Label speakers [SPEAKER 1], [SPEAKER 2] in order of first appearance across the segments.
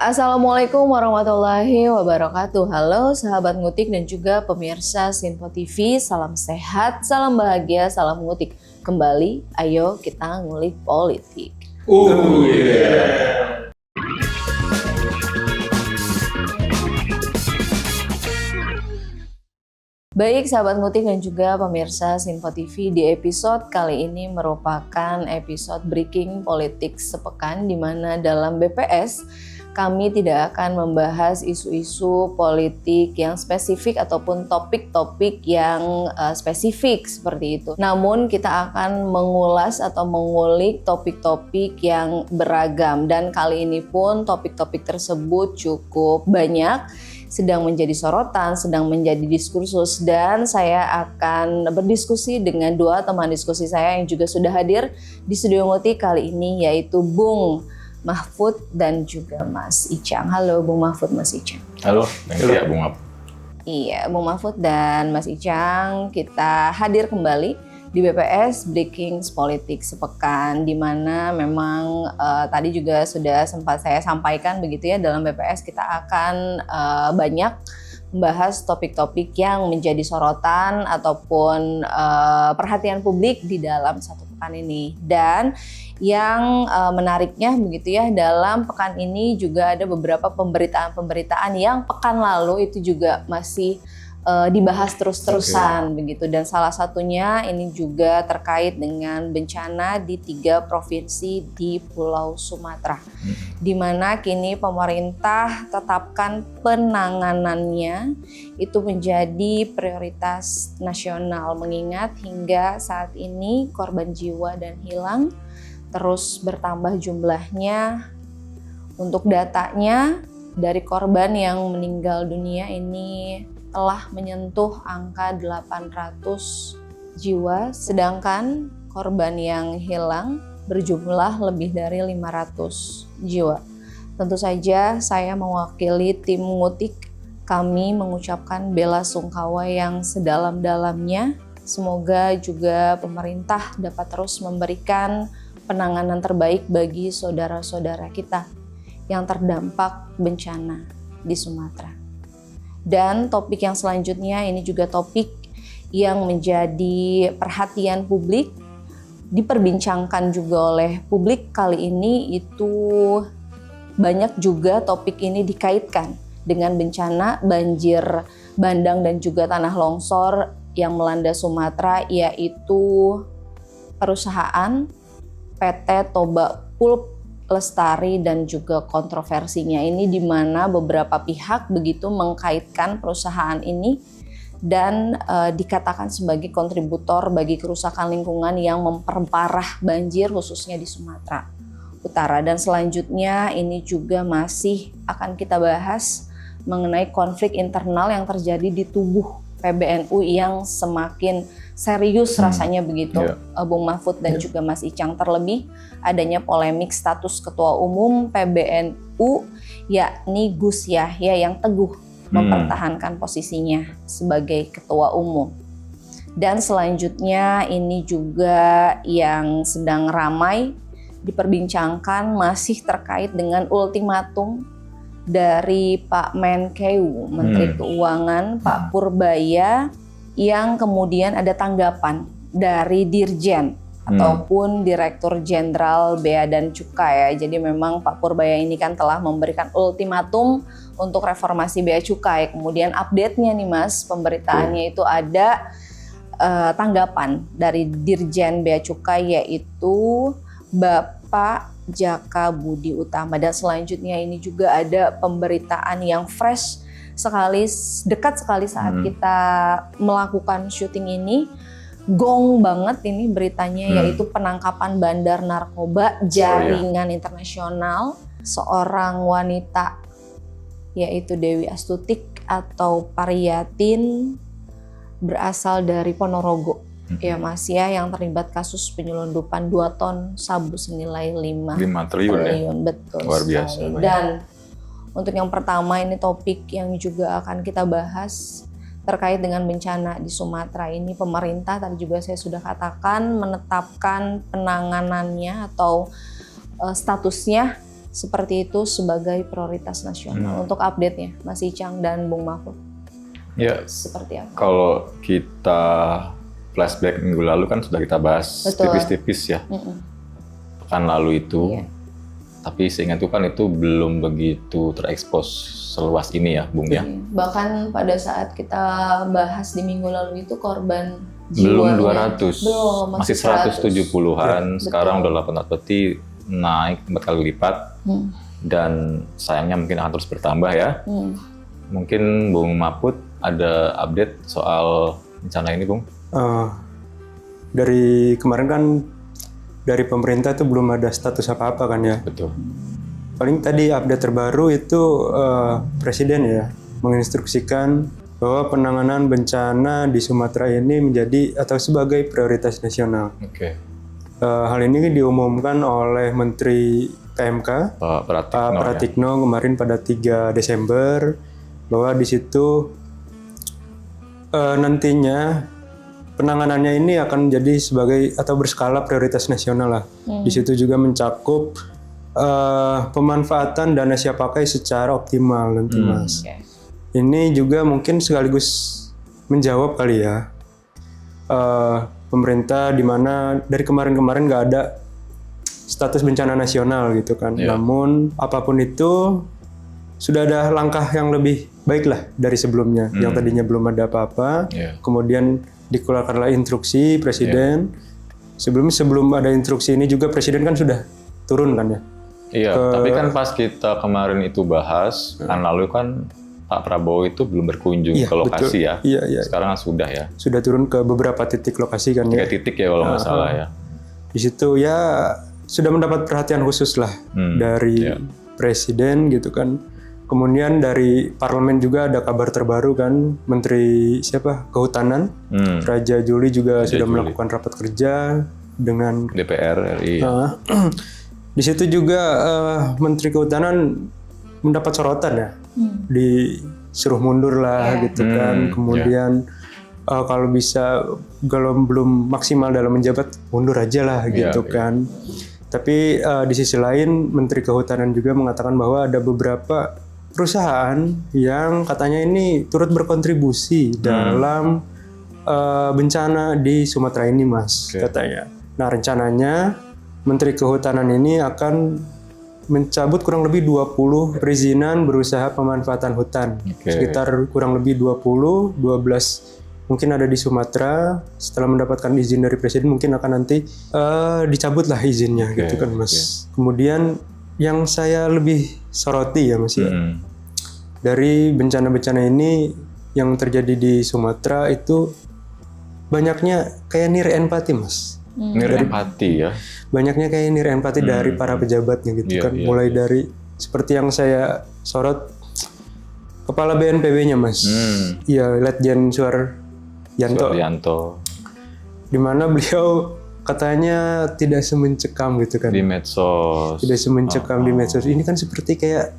[SPEAKER 1] Assalamualaikum warahmatullahi wabarakatuh. Halo sahabat ngutik dan juga pemirsa Sinpo TV. Salam sehat, salam bahagia, salam ngutik. Kembali, ayo kita ngulik politik.
[SPEAKER 2] Yeah.
[SPEAKER 1] Baik sahabat ngutik dan juga pemirsa Sinpo TV, di episode kali ini merupakan episode breaking politik sepekan, di mana dalam BPS kami tidak akan membahas isu-isu politik yang spesifik ataupun topik-topik yang spesifik seperti itu. Namun kita akan mengulas atau mengulik topik-topik yang beragam, dan kali ini pun topik-topik tersebut cukup banyak, sedang menjadi sorotan, sedang menjadi diskursus, dan saya akan berdiskusi dengan dua teman diskusi saya yang juga sudah hadir di studio ngutik kali ini, yaitu Bung Mahfud dan juga Mas Icang. Halo Bung Mahfud, Mas Icang.
[SPEAKER 2] Halo, ya Bung Mahfud.
[SPEAKER 1] Iya, Bung Mahfud dan Mas Icang, kita hadir kembali di BPS Breaking Politik sepekan, di mana memang tadi juga sudah sempat saya sampaikan begitu ya, dalam BPS kita akan banyak membahas topik-topik yang menjadi sorotan ataupun perhatian publik di dalam satu pekan ini. Dan yang menariknya begitu ya, dalam pekan ini juga ada beberapa pemberitaan-pemberitaan yang pekan lalu itu juga masih dibahas terus-terusan begitu, dan salah satunya ini juga terkait dengan bencana di 3 provinsi di Pulau Sumatera, di mana kini pemerintah tetapkan penanganannya itu menjadi prioritas nasional, mengingat hingga saat ini korban jiwa dan hilang terus bertambah jumlahnya. Untuk datanya, dari korban yang meninggal dunia ini telah menyentuh angka 800 jiwa, sedangkan korban yang hilang berjumlah lebih dari 500 jiwa. Tentu saja saya mewakili tim ngutik, kami mengucapkan bela sungkawa yang sedalam-dalamnya. Semoga juga pemerintah dapat terus memberikan penanganan terbaik bagi saudara-saudara kita yang terdampak bencana di Sumatera. Dan topik yang selanjutnya ini juga topik yang menjadi perhatian publik, diperbincangkan juga oleh publik kali ini. Itu banyak juga topik ini dikaitkan dengan bencana banjir bandang dan juga tanah longsor yang melanda Sumatera, yaitu perusahaan PT Toba Pulp Lestari dan juga kontroversinya ini, di mana beberapa pihak begitu mengkaitkan perusahaan ini dan dikatakan sebagai kontributor bagi kerusakan lingkungan yang memperparah banjir khususnya di Sumatera Utara. Dan selanjutnya ini juga masih akan kita bahas mengenai konflik internal yang terjadi di tubuh PBNU yang semakin serius rasanya begitu, Bung Mahfud dan juga Mas Icang. Terlebih adanya polemik status Ketua Umum PBNU, yakni Gus Yahya yang teguh mempertahankan posisinya sebagai Ketua Umum. Dan selanjutnya ini juga yang sedang ramai diperbincangkan masih terkait dengan ultimatum dari Pak Menkeu, Menteri Keuangan, Pak Purbaya, yang kemudian ada tanggapan dari Dirjen ataupun Direktur Jenderal Bea dan Cukai ya. Jadi memang Pak Purbaya ini kan telah memberikan ultimatum untuk reformasi Bea Cukai. Kemudian update-nya nih Mas, pemberitaannya itu ada tanggapan dari Dirjen Bea Cukai, yaitu Bapak Jaka Budi Utama. Dan selanjutnya ini juga ada pemberitaan yang fresh sekali, dekat sekali saat kita melakukan syuting ini. Gong banget ini beritanya, yaitu penangkapan bandar narkoba jaringan internasional seorang wanita, yaitu Dewi Astutik atau Pariyatin, berasal dari Ponorogo. Ya Mas ya, yang terlibat kasus penyelundupan 2 ton sabu senilai 5 triliun. Betul.
[SPEAKER 2] Luar biasa.
[SPEAKER 1] Dan untuk yang pertama ini topik yang juga akan kita bahas terkait dengan bencana di Sumatera ini. Pemerintah tadi juga saya sudah katakan menetapkan penanganannya atau statusnya seperti itu sebagai prioritas nasional. Untuk update-nya Mas Icang dan Bung Mahfud.
[SPEAKER 2] Ya,
[SPEAKER 1] seperti apa?
[SPEAKER 2] Kalau kita flashback minggu lalu kan sudah kita bahas tipis-tipis ya. Pekan lalu itu. Iya. Tapi seingatku kan itu belum begitu terekspos seluas ini ya, Bung ya.
[SPEAKER 1] Bahkan pada saat kita bahas di minggu lalu itu korban
[SPEAKER 2] belum
[SPEAKER 1] jiwanya
[SPEAKER 2] 200,
[SPEAKER 1] belum,
[SPEAKER 2] masih 170-an. Sekarang udah 800, berarti naik 4 kali lipat. Dan sayangnya mungkin akan terus bertambah ya. Mungkin Bung Mahfud ada update soal bencana ini, Bung?
[SPEAKER 3] Dari kemarin kan dari pemerintah itu belum ada status apa-apa kan ya.
[SPEAKER 2] Betul.
[SPEAKER 3] Paling tadi update terbaru itu Presiden ya menginstruksikan bahwa penanganan bencana di Sumatera ini menjadi atau sebagai prioritas nasional.
[SPEAKER 2] Oke.
[SPEAKER 3] Hal ini diumumkan oleh Menteri PMK
[SPEAKER 2] Pak
[SPEAKER 3] Pratikno kemarin pada 3 Desember bahwa di situ nantinya penanganannya ini akan jadi sebagai atau berskala prioritas nasional lah. Di situ juga mencakup pemanfaatan dana siap pakai secara optimal nanti Mas. Ini juga mungkin sekaligus menjawab kali ya pemerintah di mana dari kemarin-kemarin nggak ada status bencana nasional gitu kan. Namun apapun itu sudah ada langkah yang lebih baik lah dari sebelumnya. Yang tadinya belum ada apa-apa, kemudian dikeluarkanlah instruksi Presiden. Sebelum ada instruksi ini juga Presiden kan sudah turun kan ya.
[SPEAKER 2] Iya, tapi kan pas kita kemarin itu bahas, kan lalu kan Pak Prabowo itu belum berkunjung ke lokasi ya.
[SPEAKER 3] Iya.
[SPEAKER 2] Sekarang sudah ya.
[SPEAKER 3] Sudah turun ke beberapa titik lokasi kan
[SPEAKER 2] 3 titik ya kalau nggak salah ya.
[SPEAKER 3] Di situ ya sudah mendapat perhatian khusus lah dari Presiden gitu kan. Kemudian dari parlemen juga ada kabar terbaru kan, Menteri Kehutanan, Raja Juli juga sudah melakukan rapat kerja dengan
[SPEAKER 2] DPR RI.
[SPEAKER 3] Di situ juga Menteri Kehutanan mendapat sorotan ya, disuruh mundur lah gitu kan. Kemudian kalau belum maksimal dalam menjabat mundur aja lah gitu kan. Tapi di sisi lain Menteri Kehutanan juga mengatakan bahwa ada beberapa perusahaan yang katanya ini turut berkontribusi dalam bencana di Sumatera ini Mas katanya. Nah rencananya Menteri Kehutanan ini akan mencabut kurang lebih 20 perizinan berusaha pemanfaatan hutan. Sekitar kurang lebih 12 mungkin ada di Sumatera. Setelah mendapatkan izin dari Presiden mungkin akan nanti dicabut lah izinnya gitu kan Mas. Kemudian yang saya lebih soroti ya Mas ya, dari bencana-bencana ini yang terjadi di Sumatera itu banyaknya kayak nir empati Mas.
[SPEAKER 2] Nir empati ya?
[SPEAKER 3] Banyaknya kayak nir empati dari para pejabatnya gitu kan. Mulai dari seperti yang saya sorot Kepala BNPB-nya Mas. Iya, Letjen Suharyanto. Di mana beliau katanya tidak semencekam gitu kan.
[SPEAKER 2] Di medsos.
[SPEAKER 3] Tidak semencekam di medsos. Ini kan seperti kayak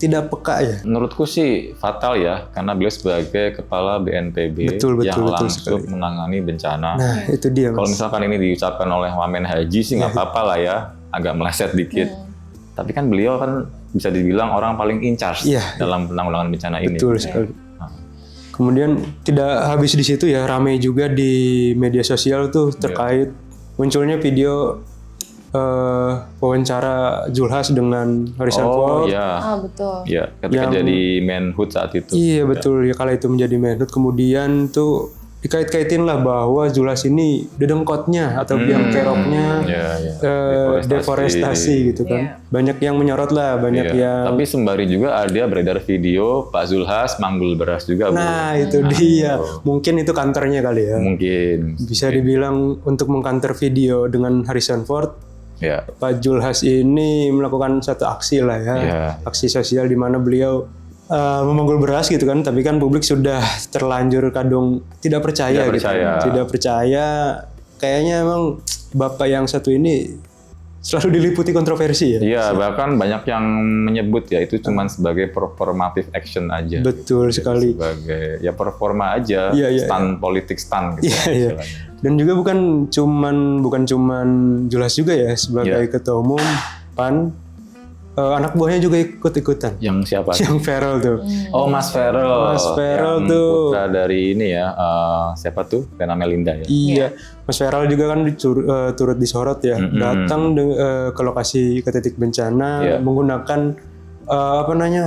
[SPEAKER 3] tidak peka ya.
[SPEAKER 2] Menurutku sih fatal ya, karena beliau sebagai Kepala BNPB yang langsung menangani bencana.
[SPEAKER 3] Nah itu dia Mas.
[SPEAKER 2] Kalau misalkan ini diucapkan oleh Wamen Haji sih nggak apa-apa lah ya, agak meleset dikit. Tapi kan beliau kan bisa dibilang orang paling in charge dalam penanggulangan bencana ini.
[SPEAKER 3] Betul sekali. Kemudian tidak habis di situ ya, ramai juga di media sosial tuh terkait munculnya video wawancara Zulhas dengan Harrison Ford.
[SPEAKER 1] Betul.
[SPEAKER 2] Iya, ketika jadi Menhut saat itu.
[SPEAKER 3] Iya betul ya, kala itu menjadi Menhut. Kemudian tuh dikait-kaitin lah bahwa Zulhas ini dedengkotnya atau biang keroknya deforestasi gitu kan. Banyak yang menyorot lah, banyak yang.
[SPEAKER 2] Tapi sembari juga ada beredar video Pak Zulhas manggul beras juga.
[SPEAKER 3] Nah itu dia, mungkin itu kantornya kali ya.
[SPEAKER 2] Mungkin.
[SPEAKER 3] Bisa dibilang untuk mengkantor video dengan Harrison Ford. Pak Zulhas ini melakukan satu aksi lah ya, aksi sosial di mana beliau memanggul beras gitu kan, tapi kan publik sudah terlanjur kadung tidak percaya. Tidak percaya. Kayaknya emang bapak yang satu ini selalu diliputi kontroversi ya.
[SPEAKER 2] Iya, bahkan banyak yang menyebut ya itu cuma sebagai performative action aja.
[SPEAKER 3] Betul sekali.
[SPEAKER 2] Sebagai ya performa aja, politik stand gitu.
[SPEAKER 3] Dan juga bukan cuman Zulhas juga ya sebagai ketua umum PAN. anak buahnya juga ikut-ikutan.
[SPEAKER 2] Yang siapa?
[SPEAKER 3] Yang Feral tuh.
[SPEAKER 2] Oh, Mas Feral.
[SPEAKER 3] Mas Feral
[SPEAKER 2] yang
[SPEAKER 3] tuh.
[SPEAKER 2] putra dari ini ya, siapa tuh? Vena Melinda ya.
[SPEAKER 3] Iya, Mas Feral juga kan turut disorot ya, datang ke lokasi ke titik bencana menggunakan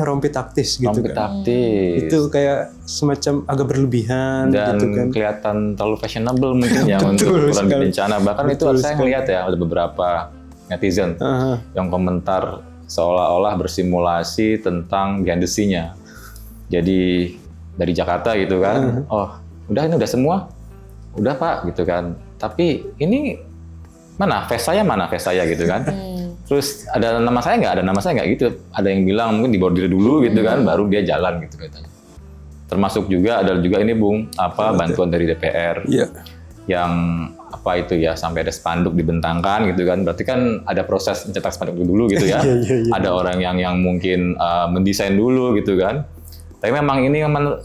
[SPEAKER 3] rompi taktis gitu
[SPEAKER 2] rompi
[SPEAKER 3] kan.
[SPEAKER 2] taktis.
[SPEAKER 3] Itu kayak semacam agak berlebihan
[SPEAKER 2] dan
[SPEAKER 3] gitu kan.
[SPEAKER 2] kelihatan terlalu fashionable mungkin ya untuk ukuran bencana. Bahkan itu saya ngeliat ya ada beberapa netizen yang komentar seolah-olah bersimulasi tentang behind the scene-nya. Jadi dari Jakarta gitu kan, oh udah ini udah semua, udah Pak gitu kan. Tapi ini mana face saya gitu kan. Terus ada nama saya nggak? Ada nama saya nggak gitu. Ada yang bilang mungkin dibordir dulu gitu kan, baru dia jalan gitu katanya. Termasuk juga ada juga ini Bung, bantuan dari DPR. Yang apa itu ya, sampai ada spanduk dibentangkan gitu kan. Berarti kan ada proses mencetak spanduk dulu gitu ya. Ada orang yang mungkin mendesain dulu gitu kan. Tapi memang ini memang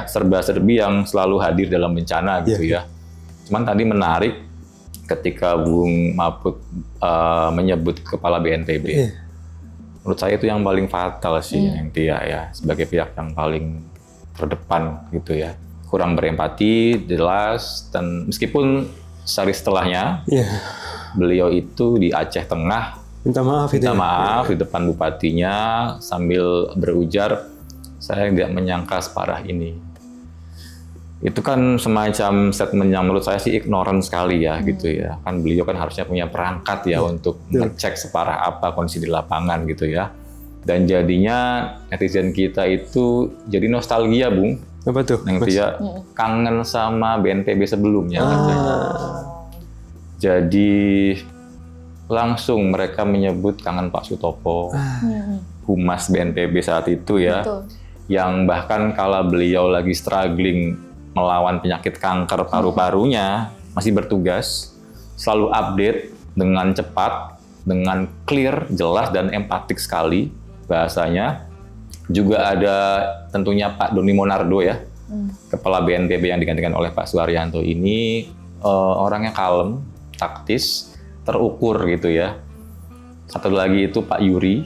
[SPEAKER 2] serba-serbi yang selalu hadir dalam bencana gitu ya. Cuman tadi menarik ketika Bung Maput menyebut kepala BNPB. Menurut saya itu yang paling fatal sih yang dia ya, sebagai pihak yang paling terdepan gitu ya. Kurang berempati, jelas, dan meskipun sehari setelahnya beliau itu di Aceh Tengah minta maaf di depan bupatinya sambil berujar, saya tidak menyangka separah ini. Itu kan semacam statement yang menurut saya sih ignoran sekali ya gitu ya. Kan beliau kan harusnya punya perangkat ya untuk ngecek separah apa kondisi di lapangan gitu ya. Dan jadinya netizen kita itu jadi nostalgia Bung.
[SPEAKER 3] Apa tuh?
[SPEAKER 2] Yang dia kangen sama BNPB sebelumnya katanya. Jadi langsung mereka menyebut kangen Pak Sutopo, Humas BNPB saat itu ya. Betul. Yang bahkan kala beliau lagi struggling melawan penyakit kanker paru-parunya, masih bertugas, selalu update dengan cepat, dengan clear, jelas, dan empatik sekali bahasanya. Juga ada tentunya Pak Doni Monardo ya, Kepala BNPB yang digantikan oleh Pak Suharyanto ini, orangnya kalem, taktis, terukur gitu ya. Satu lagi itu Pak Yuri,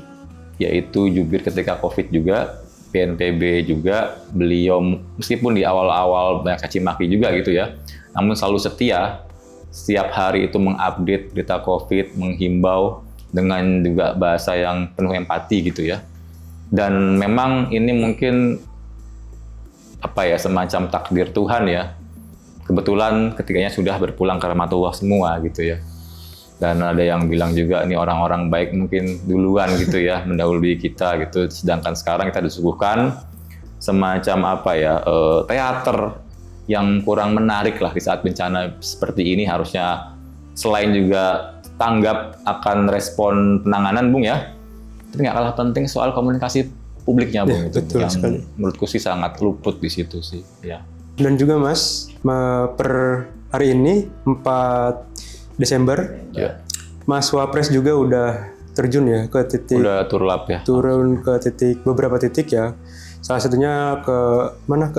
[SPEAKER 2] yaitu jubir ketika COVID juga, BNPB juga, beliau meskipun di awal-awal banyak caci maki juga gitu ya, namun selalu setia, setiap hari itu mengupdate berita COVID, menghimbau dengan juga bahasa yang penuh empati gitu ya. Dan memang ini mungkin semacam takdir Tuhan ya. Kebetulan ketiganya sudah berpulang ke rahmatullah semua gitu ya. Dan ada yang bilang juga ini orang-orang baik mungkin duluan gitu ya, mendahului kita gitu. Sedangkan sekarang kita disuguhkan semacam teater yang kurang menarik lah di saat bencana seperti ini. Harusnya selain juga tanggap akan respon penanganan Bung ya, tapi nggak kalah penting soal komunikasi publiknya Bung, itu yang sekali. Menurutku sih sangat luput di situ sih ya. Dan
[SPEAKER 3] juga Mas, per hari ini 4 Desember Mas Wapres juga udah terjun ya ke titik,
[SPEAKER 2] udah turlap ya,
[SPEAKER 3] turun ke beberapa titik ya. Salah satunya ke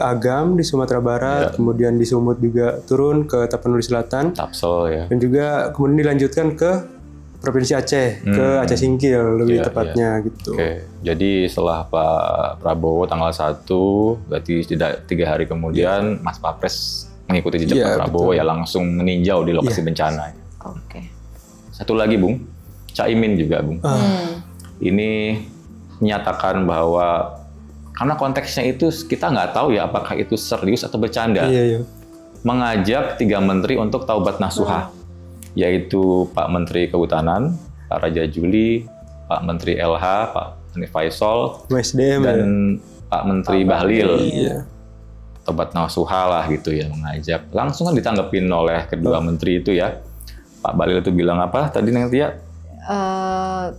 [SPEAKER 3] Agam di Sumatera Barat, kemudian di Sumut juga turun ke Tapanuli Selatan,
[SPEAKER 2] Tapsel ya,
[SPEAKER 3] dan juga kemudian dilanjutkan ke Provinsi Aceh, ke Aceh Singkil lebih tepatnya gitu.
[SPEAKER 2] Jadi setelah Pak Prabowo tanggal 1, berarti tidak 3 hari kemudian Mas Wapres mengikuti jejak Pak Prabowo ya, langsung meninjau di lokasi bencana. Satu lagi Bung, Caimin juga Bung. Ini menyatakan bahwa karena konteksnya itu kita nggak tahu ya apakah itu serius atau bercanda. Mengajak 3 menteri untuk taubat nasuha, yaitu Pak Menteri Kehutanan, Pak Raja Juli, Pak Menteri LH, Pak Hanif Faisal, dan Pak Menteri Bahlil. Taubat nasuha lah gitu ya, mengajak. Langsung kan ditanggepin oleh kedua menteri itu ya. Pak Bahlil itu bilang apa tadi nanti ya?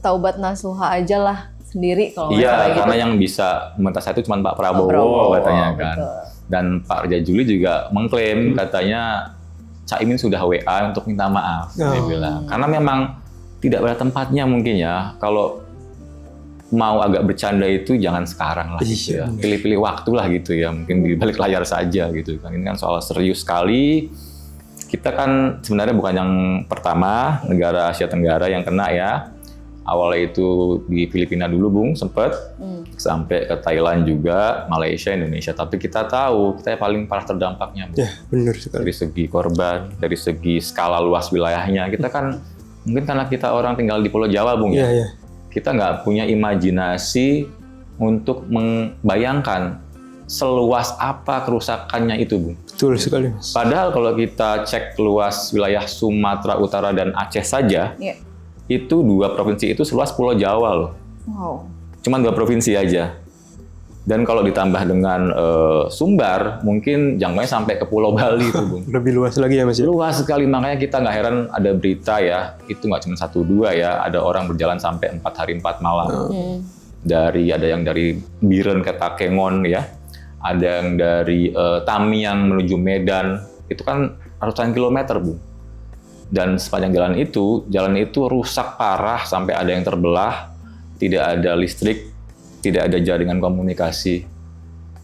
[SPEAKER 1] Taubat nasuha aja lah sendiri kalau
[SPEAKER 2] karena yang bisa meminta saya itu cuma Pak Prabowo katanya kan. Betul. Dan Pak Raja Juli juga mengklaim katanya Caimin sudah WA untuk minta maaf, dia bilang. Karena memang tidak pada tempatnya mungkin ya. Kalau mau agak bercanda itu jangan sekarang lah gitu ya. Pilih-pilih waktu lah gitu ya. Mungkin di balik layar saja gitu kan. Ini kan soal serius sekali. Kita kan sebenarnya bukan yang pertama negara Asia Tenggara yang kena ya. Awalnya itu di Filipina dulu Bung, sempet sampai ke Thailand juga, Malaysia, Indonesia. Tapi kita tahu kita yang paling parah terdampaknya Bung.
[SPEAKER 3] Ya, benar sekali.
[SPEAKER 2] Dari segi korban, dari segi skala luas wilayahnya. Kita kan mungkin karena kita orang tinggal di Pulau Jawa Bung ya.
[SPEAKER 3] Iya.
[SPEAKER 2] Kita nggak punya imajinasi untuk membayangkan seluas apa kerusakannya itu Bung.
[SPEAKER 3] Betul sekali Mas.
[SPEAKER 2] Padahal kalau kita cek luas wilayah Sumatera Utara dan Aceh saja, itu 2 provinsi itu seluas Pulau Jawa loh.
[SPEAKER 1] Wow.
[SPEAKER 2] Cuma 2 provinsi aja. Dan kalau ditambah dengan Sumbar, mungkin jangkauannya sampai ke Pulau Bali tuh, Bung.
[SPEAKER 3] Lebih luas lagi ya Mas?
[SPEAKER 2] Luas sekali, makanya kita nggak heran ada berita ya, itu nggak cuma 1-2 ya, ada orang berjalan sampai 4 hari 4 malam. Ada yang dari Biren ke Takengon ya, ada yang dari Tamiang menuju Medan, itu kan ratusan kilometer, Bung. Dan sepanjang jalan itu rusak parah sampai ada yang terbelah, tidak ada listrik, tidak ada jaringan komunikasi.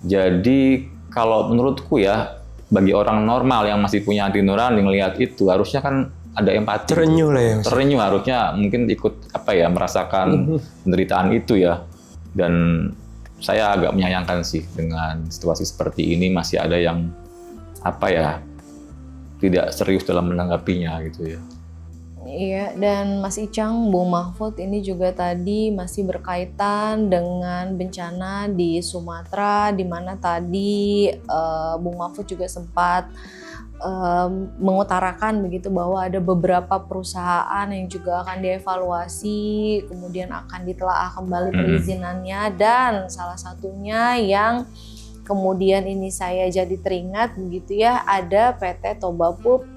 [SPEAKER 2] Jadi kalau menurutku ya, bagi orang normal yang masih punya hati nurani ngelihat itu, harusnya kan ada empati.
[SPEAKER 3] Terenyuh lah ya Mas.
[SPEAKER 2] Terenyuh, harusnya mungkin ikut merasakan penderitaan itu ya. Dan saya agak menyayangkan sih dengan situasi seperti ini masih ada yang tidak serius dalam menanggapinya gitu ya.
[SPEAKER 1] Iya, dan Mas Icang, Bung Mahfud ini juga tadi masih berkaitan dengan bencana di Sumatera, di mana tadi Bung Mahfud juga sempat mengutarakan begitu bahwa ada beberapa perusahaan yang juga akan dievaluasi, kemudian akan ditelaah kembali perizinannya, dan salah satunya yang kemudian ini saya jadi teringat begitu ya, ada PT Toba Pulp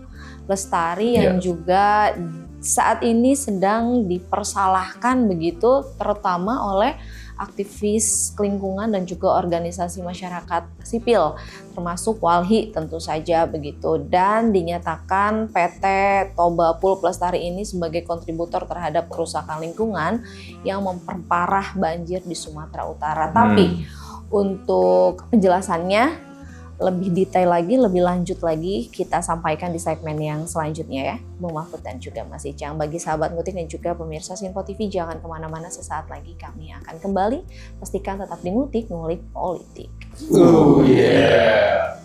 [SPEAKER 1] Lestari yang juga saat ini sedang dipersalahkan begitu, terutama oleh aktivis lingkungan dan juga organisasi masyarakat sipil, termasuk Walhi tentu saja begitu, dan dinyatakan PT Toba Pulp Lestari ini sebagai kontributor terhadap kerusakan lingkungan yang memperparah banjir di Sumatera Utara. Tapi untuk penjelasannya lebih detail lagi, lebih lanjut lagi, kita sampaikan di segmen yang selanjutnya ya, Bung Mahfud dan juga Mas Icang. Bagi sahabat Ngutik dan juga pemirsa Sinpo TV, jangan kemana-mana, sesaat lagi kami akan kembali. Pastikan tetap di Ngutik, ngulik politik.
[SPEAKER 3] Oh yeah.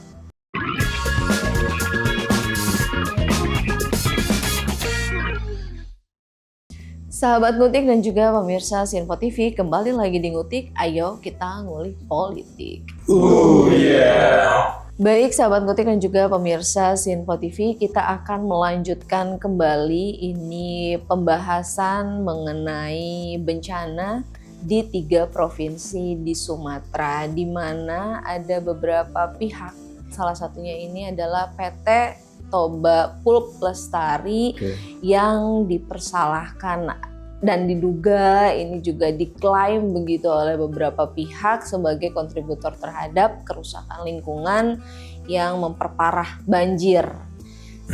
[SPEAKER 1] Sahabat Ngutik dan juga pemirsa Sinpo TV, kembali lagi di Ngutik, ayo kita ngulik politik.
[SPEAKER 3] Oh yeah.
[SPEAKER 1] Baik sahabat Ngutik dan juga pemirsa Sinpo TV, kita akan melanjutkan kembali ini pembahasan mengenai bencana di 3 provinsi di Sumatera, di mana ada beberapa pihak, salah satunya ini adalah PT Toba Pulp Lestari yang dipersalahkan dan diduga ini juga diklaim begitu oleh beberapa pihak sebagai kontributor terhadap kerusakan lingkungan yang memperparah banjir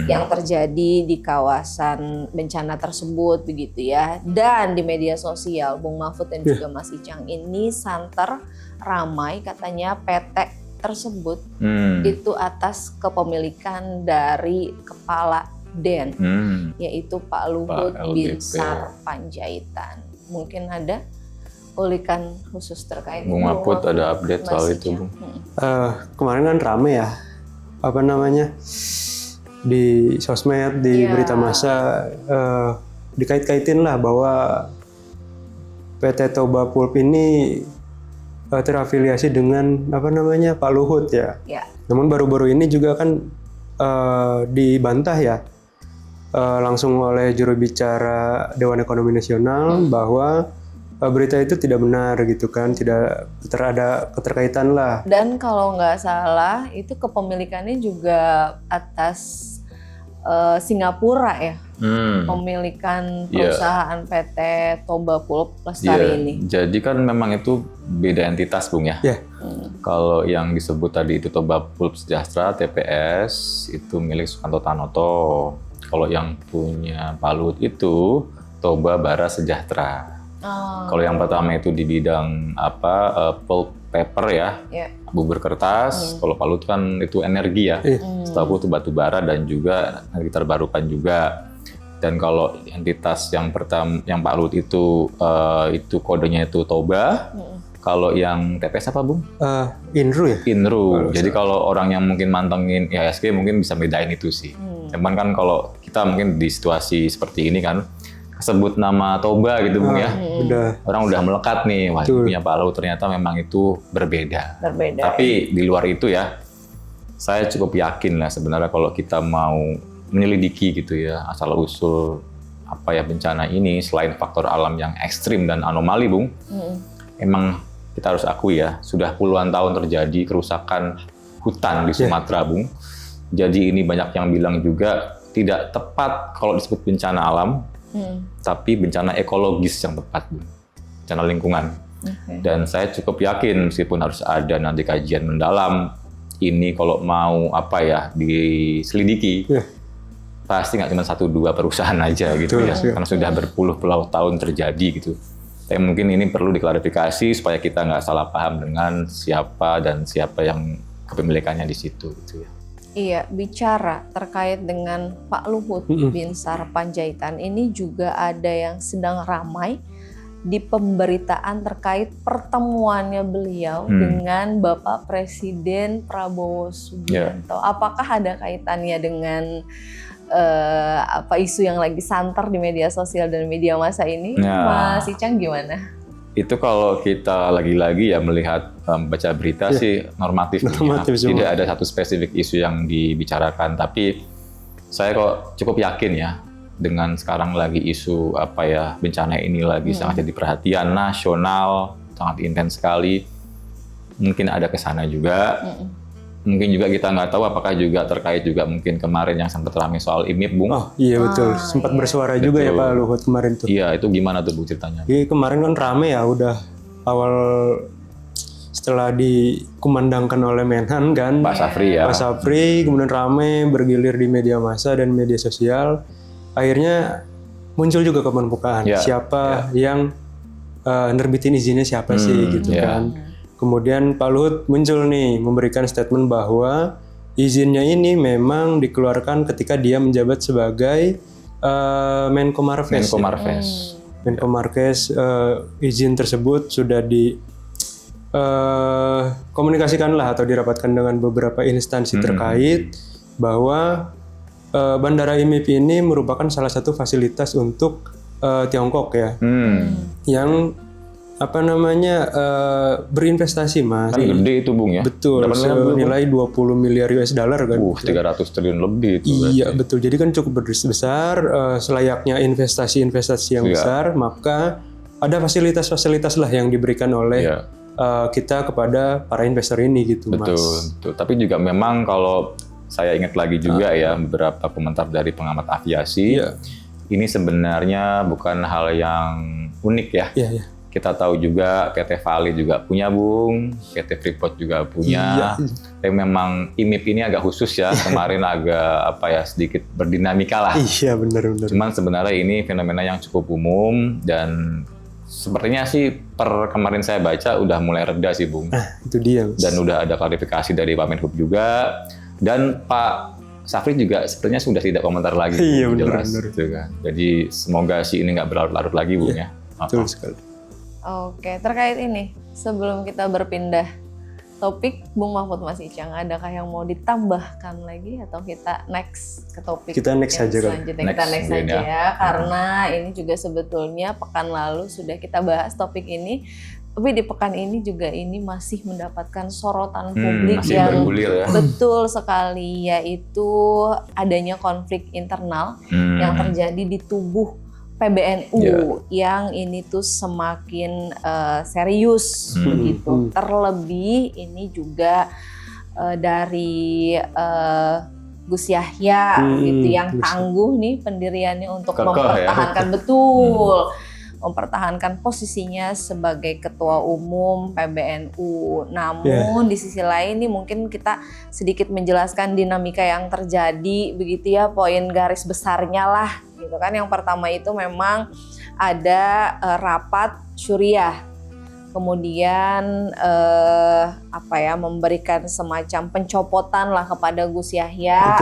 [SPEAKER 1] yang terjadi di kawasan bencana tersebut begitu ya. Dan di media sosial Bung Mahfud dan juga Mas Icang ini santer ramai katanya PT tersebut itu atas kepemilikan dari kepala Den, yaitu Pak Luhut Binsar Panjaitan. Mungkin ada ulikan khusus terkait
[SPEAKER 2] Bung Mahfud ada update soal itu, Bung?
[SPEAKER 3] Kemarin kan rame ya, di sosmed, di berita massa, dikait-kaitin lah bahwa PT Toba Pulp ini terafiliasi dengan Pak Luhut ya. Namun baru-baru ini juga kan dibantah ya langsung oleh juru bicara Dewan Ekonomi Nasional bahwa berita itu tidak benar gitu kan, tidak ada keterkaitan lah.
[SPEAKER 1] Dan kalau nggak salah itu kepemilikannya juga atas Singapura ya, pemilikan perusahaan PT Toba Pulp Lestari ini. Jadi
[SPEAKER 2] kan memang itu beda entitas Bung ya. Kalau yang disebut tadi itu Toba Pulp Sejahtera TPS itu milik Sukanto Tanoto. Kalau yang punya Pak Luhut itu Toba Bara Sejahtera. Kalau yang pertama itu di bidang pulp paper ya, bubur kertas. Kalau Pak Luhut kan itu energi ya, setahu itu batu bara dan juga energi terbarukan juga. Dan kalau entitas yang pertama, yang Pak Luhut itu kodenya itu Toba. Kalau yang TPS apa, Bung?
[SPEAKER 3] Inru ya?
[SPEAKER 2] Inru. Jadi kalau orang yang mungkin mantengin IHSG mungkin bisa bedain itu sih. Cuman kan kalau kita mungkin di situasi seperti ini kan, sebut nama Toba gitu, Bung ya. Orang udah melekat nih, wah punya Pak Luhut, ternyata memang itu berbeda. Tapi di luar itu ya, saya cukup yakin lah sebenarnya kalau kita mau menyelidiki gitu ya asal-usul apa ya bencana ini, selain faktor alam yang ekstrim dan anomali, Bung, emang kita harus akui ya, sudah puluhan tahun terjadi kerusakan hutan di Sumatera, Bung. Jadi ini banyak yang bilang juga tidak tepat kalau disebut bencana alam, tapi bencana ekologis yang tepat, Bung. Bencana lingkungan. Dan saya cukup yakin meskipun harus ada nanti kajian mendalam, ini kalau mau apa ya diselidiki, pasti nggak cuma 1-2 perusahaan aja gitu ya, karena sudah berpuluh-puluh tahun terjadi gitu. Tapi mungkin ini perlu diklarifikasi supaya kita nggak salah paham dengan siapa dan siapa yang kepemilikannya di situ gitu ya.
[SPEAKER 1] Iya, bicara terkait dengan Pak Luhut Binsar Panjaitan, ini juga ada yang sedang ramai di pemberitaan terkait pertemuannya beliau dengan Bapak Presiden Prabowo Subianto. Apakah ada kaitannya dengan apa isu yang lagi santer di media sosial dan media massa ini? Mas Icang gimana?
[SPEAKER 2] Itu kalau kita lagi-lagi ya melihat baca berita sih normatif tidak ada satu spesifik isu yang dibicarakan, tapi saya kok cukup yakin ya dengan sekarang lagi isu apa ya bencana ini lagi sangat jadi perhatian nasional, sangat intens sekali, mungkin ada kesana juga. Mungkin juga kita nggak tahu apakah juga terkait juga mungkin kemarin yang sempat ramai soal IMIP, Bung.
[SPEAKER 3] Oh iya betul, sempat bersuara juga ya Pak Luhut kemarin tuh.
[SPEAKER 2] Iya, itu gimana tuh Bu ceritanya?
[SPEAKER 3] Jadi kemarin kan rame ya, udah awal setelah dikumandangkan oleh Menhan kan.
[SPEAKER 2] Pak Safri ya.
[SPEAKER 3] Pak Safri, kemudian rame bergilir di media massa dan media sosial. Akhirnya muncul juga ke permukaan siapa yang nerbitin izinnya siapa sih gitu kan. Kemudian Pak Luhut muncul nih memberikan statement bahwa izinnya ini memang dikeluarkan ketika dia menjabat sebagai Menko Marves. Menko Marves, izin tersebut sudah komunikasikan lah atau dirapatkan dengan beberapa instansi terkait bahwa Bandara IMIP ini merupakan salah satu fasilitas untuk Tiongkok ya, yang apa namanya berinvestasi Mas.
[SPEAKER 2] Kan gede itu Bung ya.
[SPEAKER 3] Betul. Senilai 20 miliar US dollar kan.
[SPEAKER 2] 300 triliun lebih itu.
[SPEAKER 3] Iya berarti. Betul. Jadi kan cukup besar. Selayaknya investasi-investasi yang besar, maka ada fasilitas-fasilitas lah yang diberikan oleh kita kepada para investor ini gitu Mas.
[SPEAKER 2] Betul. Tapi juga memang kalau saya ingat lagi juga ya beberapa komentar dari pengamat aviasi, ini sebenarnya bukan hal yang unik ya. Kita tahu juga PT Vale juga punya Bung, PT Freeport juga punya. Tapi memang IMIP ini agak khusus ya, kemarin agak apa ya sedikit berdinamika lah.
[SPEAKER 3] Iya benar.
[SPEAKER 2] Cuman sebenarnya ini fenomena yang cukup umum dan sepertinya sih per kemarin saya baca udah mulai reda sih Bung.
[SPEAKER 3] Itu dia. Mas.
[SPEAKER 2] Dan udah ada klarifikasi dari Pak Menhub juga dan Pak Safri juga sepertinya sudah tidak komentar lagi.
[SPEAKER 3] Iya benar.
[SPEAKER 2] Gitu kan. Jadi semoga sih ini nggak berlarut-larut lagi Bung ya.
[SPEAKER 3] Betul sekali.
[SPEAKER 1] Oke, terkait ini, sebelum kita berpindah topik, Bung Mahfud Mas Icang, adakah yang mau ditambahkan lagi atau kita next ke topik?
[SPEAKER 3] Kita next saja kan?
[SPEAKER 1] Kita next saja ya, karena ini juga sebetulnya pekan lalu sudah kita bahas topik ini, tapi di pekan ini juga ini masih mendapatkan sorotan publik yang betul sekali, yaitu adanya konflik internal yang terjadi di tubuh PBNU yang ini tuh semakin serius begitu. Terlebih ini juga dari Gus Yahya gitu yang tangguh nih pendiriannya untuk mempertahankan mempertahankan posisinya sebagai ketua umum PBNU. Namun di sisi lain nih mungkin kita sedikit menjelaskan dinamika yang terjadi begitu ya, poin garis besarnya lah gitu kan. Yang pertama itu memang ada rapat syuriah. Kemudian memberikan semacam pencopotan lah kepada Gus Yahya,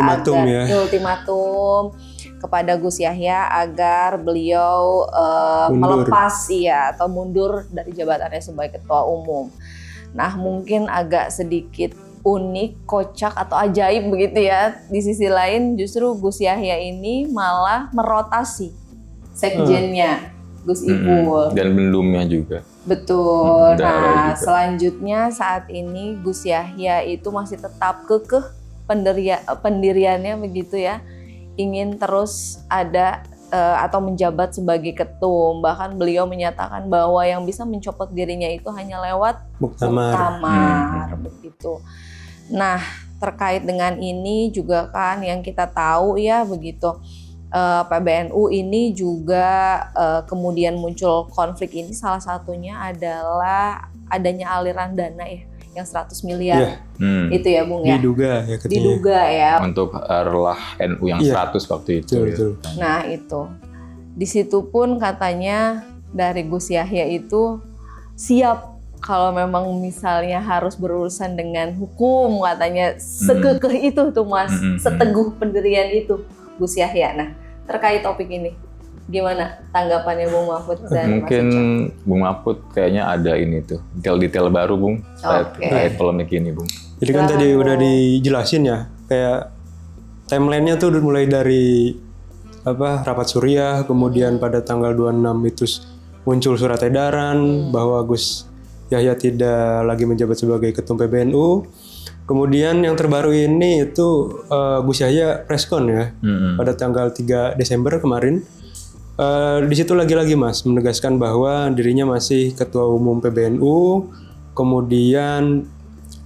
[SPEAKER 3] ultimatum
[SPEAKER 1] kepada Gus Yahya agar beliau melepas atau mundur dari jabatannya sebagai ketua umum. Nah, mungkin agak sedikit unik, kocak atau ajaib begitu ya. Di sisi lain justru Gus Yahya ini malah merotasi sekjennya Gus Ipul
[SPEAKER 2] dan bendumnya juga.
[SPEAKER 1] Betul. Nah,
[SPEAKER 2] juga.
[SPEAKER 1] selanjutnya saat ini Gus Yahya itu masih tetap kekeh pendiriannya begitu ya, ingin terus ada atau menjabat sebagai ketum. Bahkan beliau menyatakan bahwa yang bisa mencopot dirinya itu hanya lewat muktamar begitu. Nah, terkait dengan ini juga kan yang kita tahu ya begitu, PBNU ini juga kemudian muncul konflik ini, salah satunya adalah adanya aliran dana ya yang 100 miliar itu ya Bung ya.
[SPEAKER 3] Diduga ya katanya.
[SPEAKER 1] Diduga ya.
[SPEAKER 2] Untuk arwah NU yang 100 waktu itu.
[SPEAKER 3] Betul.
[SPEAKER 2] Ya.
[SPEAKER 1] Nah itu, di situ pun katanya dari Gus Yahya itu siap kalau memang misalnya harus berurusan dengan hukum, katanya sekekeh itu tuh Mas, seteguh pendirian itu Gus Yahya. Nah terkait topik ini, gimana tanggapannya Bung Mahfud dan
[SPEAKER 2] mungkin
[SPEAKER 1] Mas
[SPEAKER 2] Bung Mahfud kayaknya ada ini tuh detail-detail baru Bung terkait polemik ini Bung.
[SPEAKER 3] Jadi kan tadi udah dijelasin ya, kayak timelinenya tuh mulai dari rapat Suriah, kemudian pada tanggal 26 itu muncul surat edaran bahwa Gus Yahya tidak lagi menjabat sebagai ketum PBNU. Kemudian yang terbaru ini itu Gus Yahya preskon ya pada tanggal 3 Desember kemarin. Di situ lagi-lagi Mas menegaskan bahwa dirinya masih ketua umum PBNU, kemudian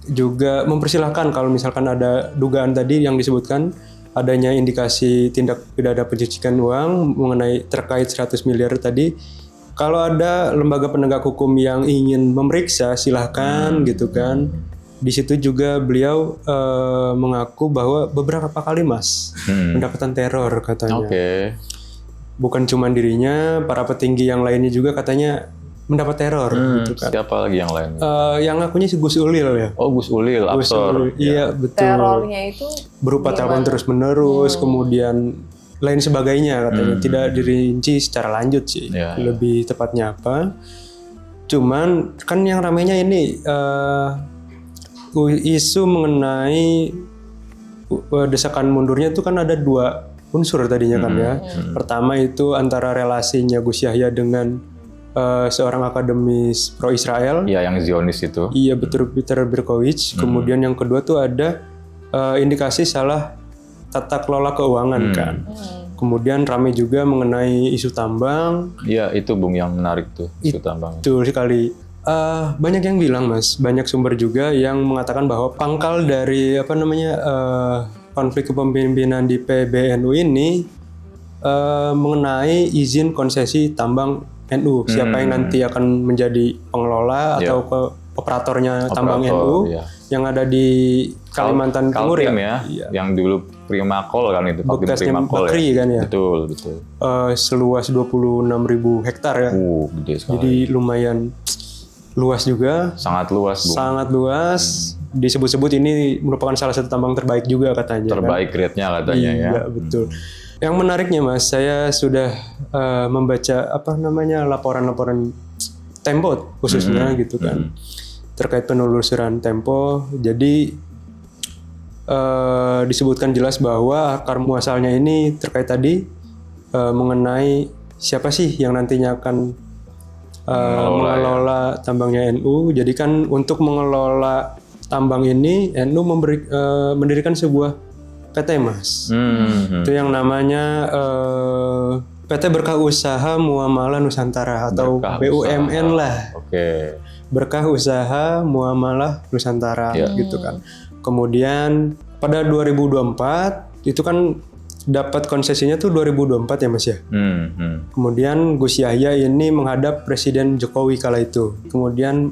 [SPEAKER 3] juga mempersilahkan kalau misalkan ada dugaan tadi yang disebutkan adanya indikasi tindak pidana pencucian uang mengenai terkait 100 miliar tadi. Kalau ada lembaga penegak hukum yang ingin memeriksa silahkan gitu kan. Di situ juga beliau mengaku bahwa beberapa kali Mas pendapatan teror katanya. Bukan cuma dirinya, para petinggi yang lainnya juga katanya mendapat teror gitu kan.
[SPEAKER 2] Siapa lagi yang lain?
[SPEAKER 3] Yang ngakunya si Gus Ulil ya.
[SPEAKER 2] Oh Gus Ulil, aktor.
[SPEAKER 3] Iya betul.
[SPEAKER 1] terornya itu
[SPEAKER 3] berupa telepon terus-menerus, kemudian lain sebagainya katanya. Tidak dirinci secara lanjut sih. Lebih tepatnya apa. Cuman kan yang ramainya ini isu mengenai desakan mundurnya itu kan ada dua unsur tadinya kan ya. Pertama itu antara relasinya Gus Yahya dengan seorang akademis pro Israel.
[SPEAKER 2] Iya, yang Zionis itu.
[SPEAKER 3] Iya betul, Peter Berkowitz. Kemudian yang kedua tuh ada indikasi salah tata kelola keuangan kan. Kemudian ramai juga mengenai isu tambang.
[SPEAKER 2] Iya, itu Bung yang menarik tuh, isu tambang.
[SPEAKER 3] Betul sekali. Banyak yang bilang Mas, banyak sumber juga yang mengatakan bahwa pangkal dari konflik kepemimpinan di PBNU ini mengenai izin konsesi tambang NU. Siapa yang nanti akan menjadi pengelola atau operatornya tambang NU yang ada di Kalimantan Timur
[SPEAKER 2] ya. Yang dulu Primakol kan itu.
[SPEAKER 3] Bekasnya Bakri kan ya.
[SPEAKER 2] Betul.
[SPEAKER 3] Seluas 26.000 hektar ya.
[SPEAKER 2] Gede sekali.
[SPEAKER 3] Jadi lumayan luas juga.
[SPEAKER 2] Sangat luas, Bung.
[SPEAKER 3] Sangat luas. Disebut-sebut ini merupakan salah satu tambang terbaik juga katanya.
[SPEAKER 2] Terbaik grade-nya katanya ya.
[SPEAKER 3] Iya, betul. Yang menariknya Mas, saya sudah membaca laporan-laporan Tempo khususnya gitu kan. Terkait penelusuran Tempo. Jadi disebutkan jelas bahwa akar muasalnya ini terkait tadi mengenai siapa sih yang nantinya akan mengelola tambangnya NU. Jadi kan untuk mengelola tambang ini NU mendirikan sebuah PT Mas. Itu yang namanya PT Berkah Usaha Muamalah Nusantara atau BUMN lah. Berkah Usaha Muamalah Nusantara gitu kan. Kemudian pada 2024 itu kan dapat konsesinya tuh 2024 ya Mas ya. Kemudian Gus Yahya ini menghadap Presiden Jokowi kala itu. Kemudian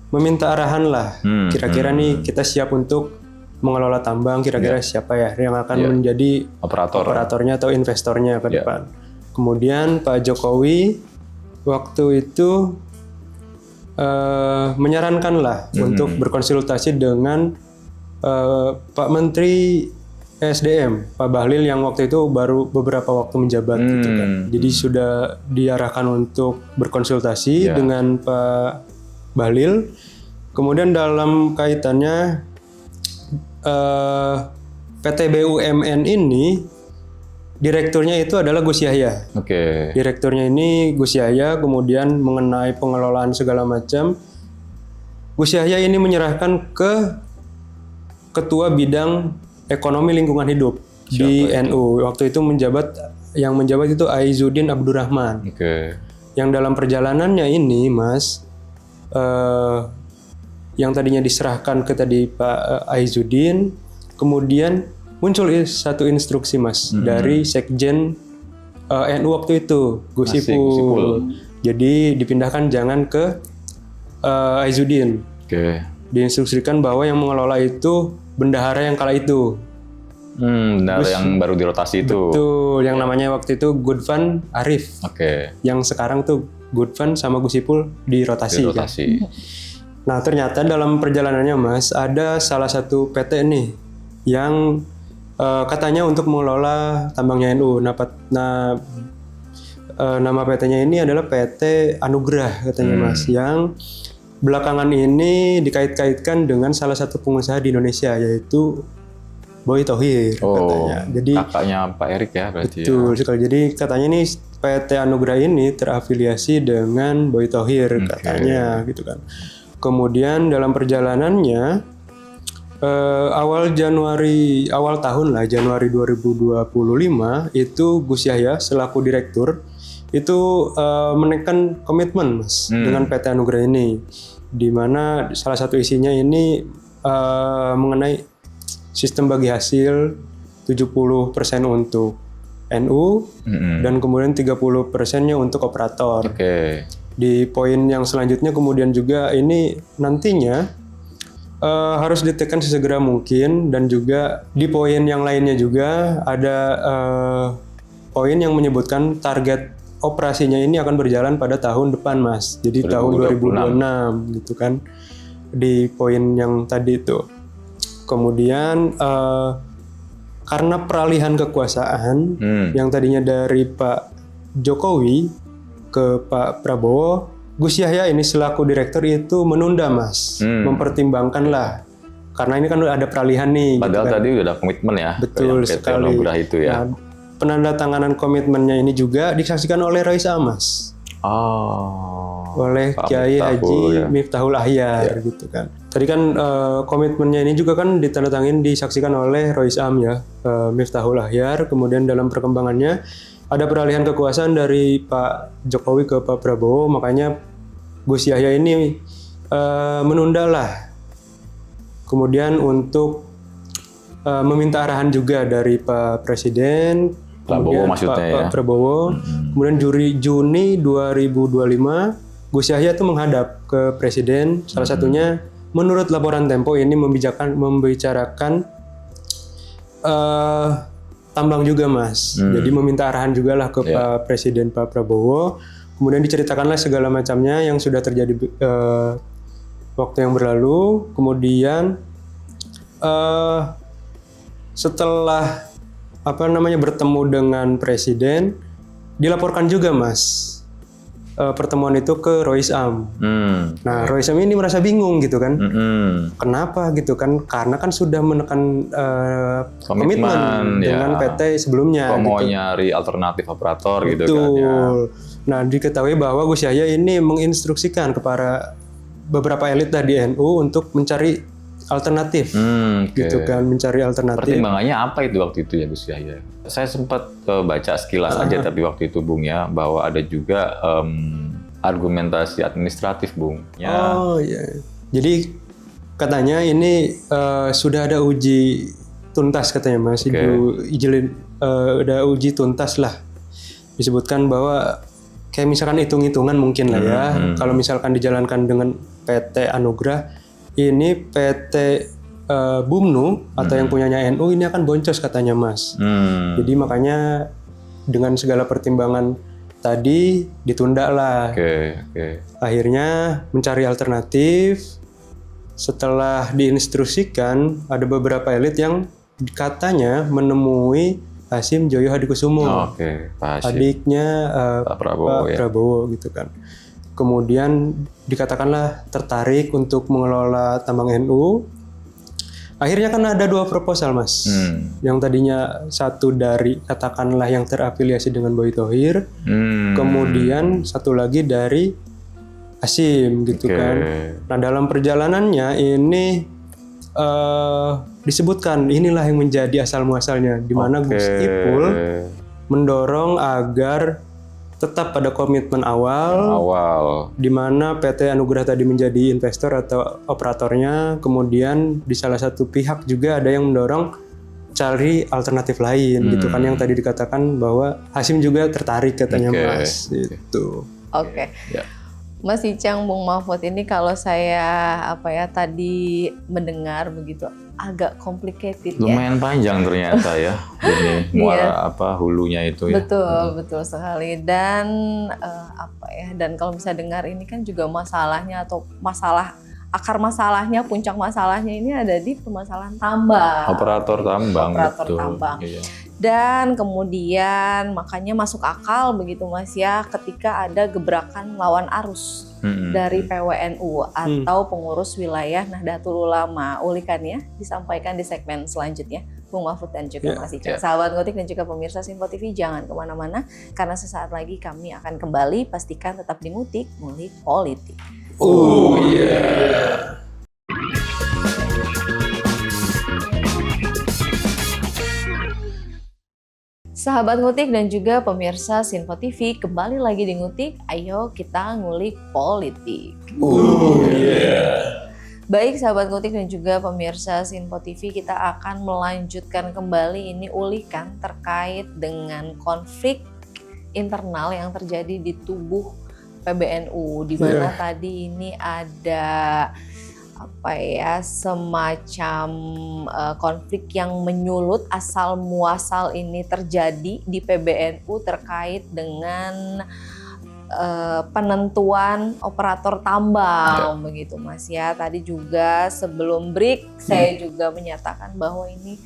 [SPEAKER 3] meminta arahan lah. Kira-kira nih kita siap untuk mengelola tambang. Kira-kira siapa ya yang akan menjadi operatornya atau investornya ke depan. Kemudian Pak Jokowi waktu itu menyarankan lah untuk berkonsultasi dengan Pak Menteri SDM, Pak Bahlil yang waktu itu baru beberapa waktu menjabat gitu kan. Jadi sudah diarahkan untuk berkonsultasi dengan Pak Bahlil. Kemudian dalam kaitannya PT BUMN ini direkturnya itu adalah Gus Yahya.
[SPEAKER 2] Oke.
[SPEAKER 3] Direkturnya ini Gus Yahya, kemudian mengenai pengelolaan segala macam, Gus Yahya ini menyerahkan ke Ketua Bidang Ekonomi Lingkungan Hidup di NU. Waktu itu yang menjabat itu Aizuddin Abdurrahman.
[SPEAKER 2] Oke.
[SPEAKER 3] Yang dalam perjalanannya ini, Mas, yang tadinya diserahkan ke tadi Pak Aizuddin, kemudian muncul satu instruksi, Mas, dari Sekjen NU waktu itu, Gus Ipul. Jadi dipindahkan jangan ke Aizuddin.
[SPEAKER 2] Oke.
[SPEAKER 3] Diinstruksikan bahwa yang mengelola itu bendahara yang kala itu.
[SPEAKER 2] Bendahara yang baru dirotasi itu.
[SPEAKER 3] Betul, yang namanya waktu itu Gudvan Arif.
[SPEAKER 2] Oke.
[SPEAKER 3] Yang sekarang tuh Gudvan sama Gus Ipul dirotasi. Kan? Nah, ternyata dalam perjalanannya, Mas, ada salah satu PT nih yang katanya untuk mengelola tambangnya NU. Nama PT-nya ini adalah PT Anugrah katanya, Mas, yang belakangan ini dikait-kaitkan dengan salah satu pengusaha di Indonesia, yaitu Boy Thohir katanya. Jadi
[SPEAKER 2] kakaknya Pak Erik ya berarti.
[SPEAKER 3] Betul sekali. Jadi katanya nih PT Anugrah ini terafiliasi dengan Boy Thohir katanya gitu kan. Kemudian dalam perjalanannya awal tahun lah, Januari 2025 itu Gus Yahya selaku direktur itu menekan komitmen, Mas, dengan PT Anugrah ini, di mana salah satu isinya ini mengenai sistem bagi hasil 70% untuk NU dan kemudian 30%-nya untuk operator. Di poin yang selanjutnya kemudian juga ini nantinya harus ditekan sesegera mungkin, dan juga di poin yang lainnya juga ada poin yang menyebutkan target operasinya ini akan berjalan pada tahun depan, Mas. Jadi tahun 2026 gitu kan, di poin yang tadi itu. Kemudian karena peralihan kekuasaan yang tadinya dari Pak Jokowi ke Pak Prabowo, Gus Yahya ini selaku direktur itu menunda, Mas, mempertimbangkan lah, karena ini kan ada peralihan nih.
[SPEAKER 2] Padahal
[SPEAKER 3] gitu kan.
[SPEAKER 2] tadi udah ada komitmen ya.
[SPEAKER 3] Betul sekali.
[SPEAKER 2] Itu ya.
[SPEAKER 3] Nah, penandatanganan komitmennya ini juga disaksikan oleh Rois Amas. Oleh Kiai Haji Miftahul Ahyar gitu kan. Tadi kan komitmennya ini juga kan ditandatangani disaksikan oleh Rois Am ya, Miftahul Ahyar. Kemudian dalam perkembangannya ada peralihan kekuasaan dari Pak Jokowi ke Pak Prabowo, makanya Gus Yahya ini menunda lah. Kemudian untuk meminta arahan juga dari Pak Presiden,
[SPEAKER 2] Prabowo maksudnya ya.
[SPEAKER 3] Pak Prabowo. Kemudian Juni 2025 Gus Yahya itu menghadap ke Presiden. Salah satunya menurut laporan Tempo ini membicarakan tambang juga, Mas. Jadi meminta arahan juga lah ke Pak Presiden Pak Prabowo. Kemudian diceritakanlah segala macamnya yang sudah terjadi waktu yang berlalu. Kemudian setelah bertemu dengan Presiden, dilaporkan juga, Mas, pertemuan itu ke Rois Am. Nah, Rois Am ini merasa bingung gitu kan. Kenapa gitu kan? Karena kan sudah menekan komitmen dengan PT sebelumnya.
[SPEAKER 2] Mau
[SPEAKER 3] gitu.
[SPEAKER 2] nyari alternatif operator gitu kan.
[SPEAKER 3] Betul. Nah, diketahui bahwa Gus Yahya ini menginstruksikan kepada beberapa elit di NU untuk mencari alternatif, gitu kan, mencari alternatif.
[SPEAKER 2] Pertimbangannya apa itu waktu itu ya, Gus Yahya? Saya sempat baca sekilas aja tapi waktu itu, Bung, ya, bahwa ada juga argumentasi administratif, Bung. Ya.
[SPEAKER 3] Oh iya. Jadi katanya ini sudah ada uji tuntas katanya, Mas. Udah uji tuntas lah. Disebutkan bahwa kayak misalkan hitung-hitungan mungkin lah ya. Kalau misalkan dijalankan dengan PT Anugrah, ini PT BUMNU atau yang punyanya NU ini akan boncos katanya, Mas. Jadi makanya dengan segala pertimbangan tadi ditunda lah. Akhirnya mencari alternatif. Setelah diinstruksikan, ada beberapa elit yang katanya menemui Hasyim Joyo Hadikusumo,
[SPEAKER 2] Oke, Pak Hasyim.
[SPEAKER 3] adiknya
[SPEAKER 2] Pak Prabowo,
[SPEAKER 3] Pak Prabowo gitu kan. Kemudian dikatakanlah tertarik untuk mengelola tambang NU. Akhirnya kan ada 2 proposal, Mas. Yang tadinya satu dari katakanlah yang terafiliasi dengan Boy Thohir, kemudian satu lagi dari Hasyim gitu kan. Nah, dalam perjalanannya ini disebutkan inilah yang menjadi asal muasalnya, di mana Gus Ipul mendorong agar tetap pada komitmen awal, di mana PT Anugrah tadi menjadi investor atau operatornya, kemudian di salah satu pihak juga ada yang mendorong cari alternatif lain gitu kan, yang tadi dikatakan bahwa Hasyim juga tertarik katanya Mas itu.
[SPEAKER 1] Oke.
[SPEAKER 2] Ya.
[SPEAKER 1] Mas Icang, Bung Mahfud, ini kalau saya tadi mendengar begitu agak complicated ya.
[SPEAKER 2] Lumayan panjang ternyata ya, ini muara hulunya itu ya.
[SPEAKER 1] Betul sekali. Dan dan kalau bisa dengar ini kan juga masalahnya atau akar masalahnya, puncak masalahnya ini ada di permasalahan tambang.
[SPEAKER 2] Operator tambang, betul.
[SPEAKER 1] Tambang.
[SPEAKER 2] Iya.
[SPEAKER 1] Dan kemudian makanya masuk akal begitu Mas ya, ketika ada gebrakan lawan arus dari PWNU atau pengurus wilayah Nahdlatul Ulama. Ulikannya disampaikan di segmen selanjutnya, Bung Mahfud dan juga Mas Icang. Sahabat Ngotik dan juga pemirsa Sinpo TV, jangan kemana-mana karena sesaat lagi kami akan kembali. Pastikan tetap di Ngulik Politik.
[SPEAKER 3] Oh yeah.
[SPEAKER 1] Sahabat Ngutik dan juga pemirsa Sinpo TV, kembali lagi di Ngutik. Ayo kita ngulik politik. Baik sahabat Ngutik dan juga pemirsa Sinpo TV, kita akan melanjutkan kembali ini ulikan terkait dengan konflik internal yang terjadi di tubuh PBNU, di mana tadi ini ada semacam konflik yang menyulut asal muasal ini terjadi di PBNU terkait dengan penentuan operator tambang begitu Mas ya. Tadi juga sebelum break saya juga menyatakan bahwa ini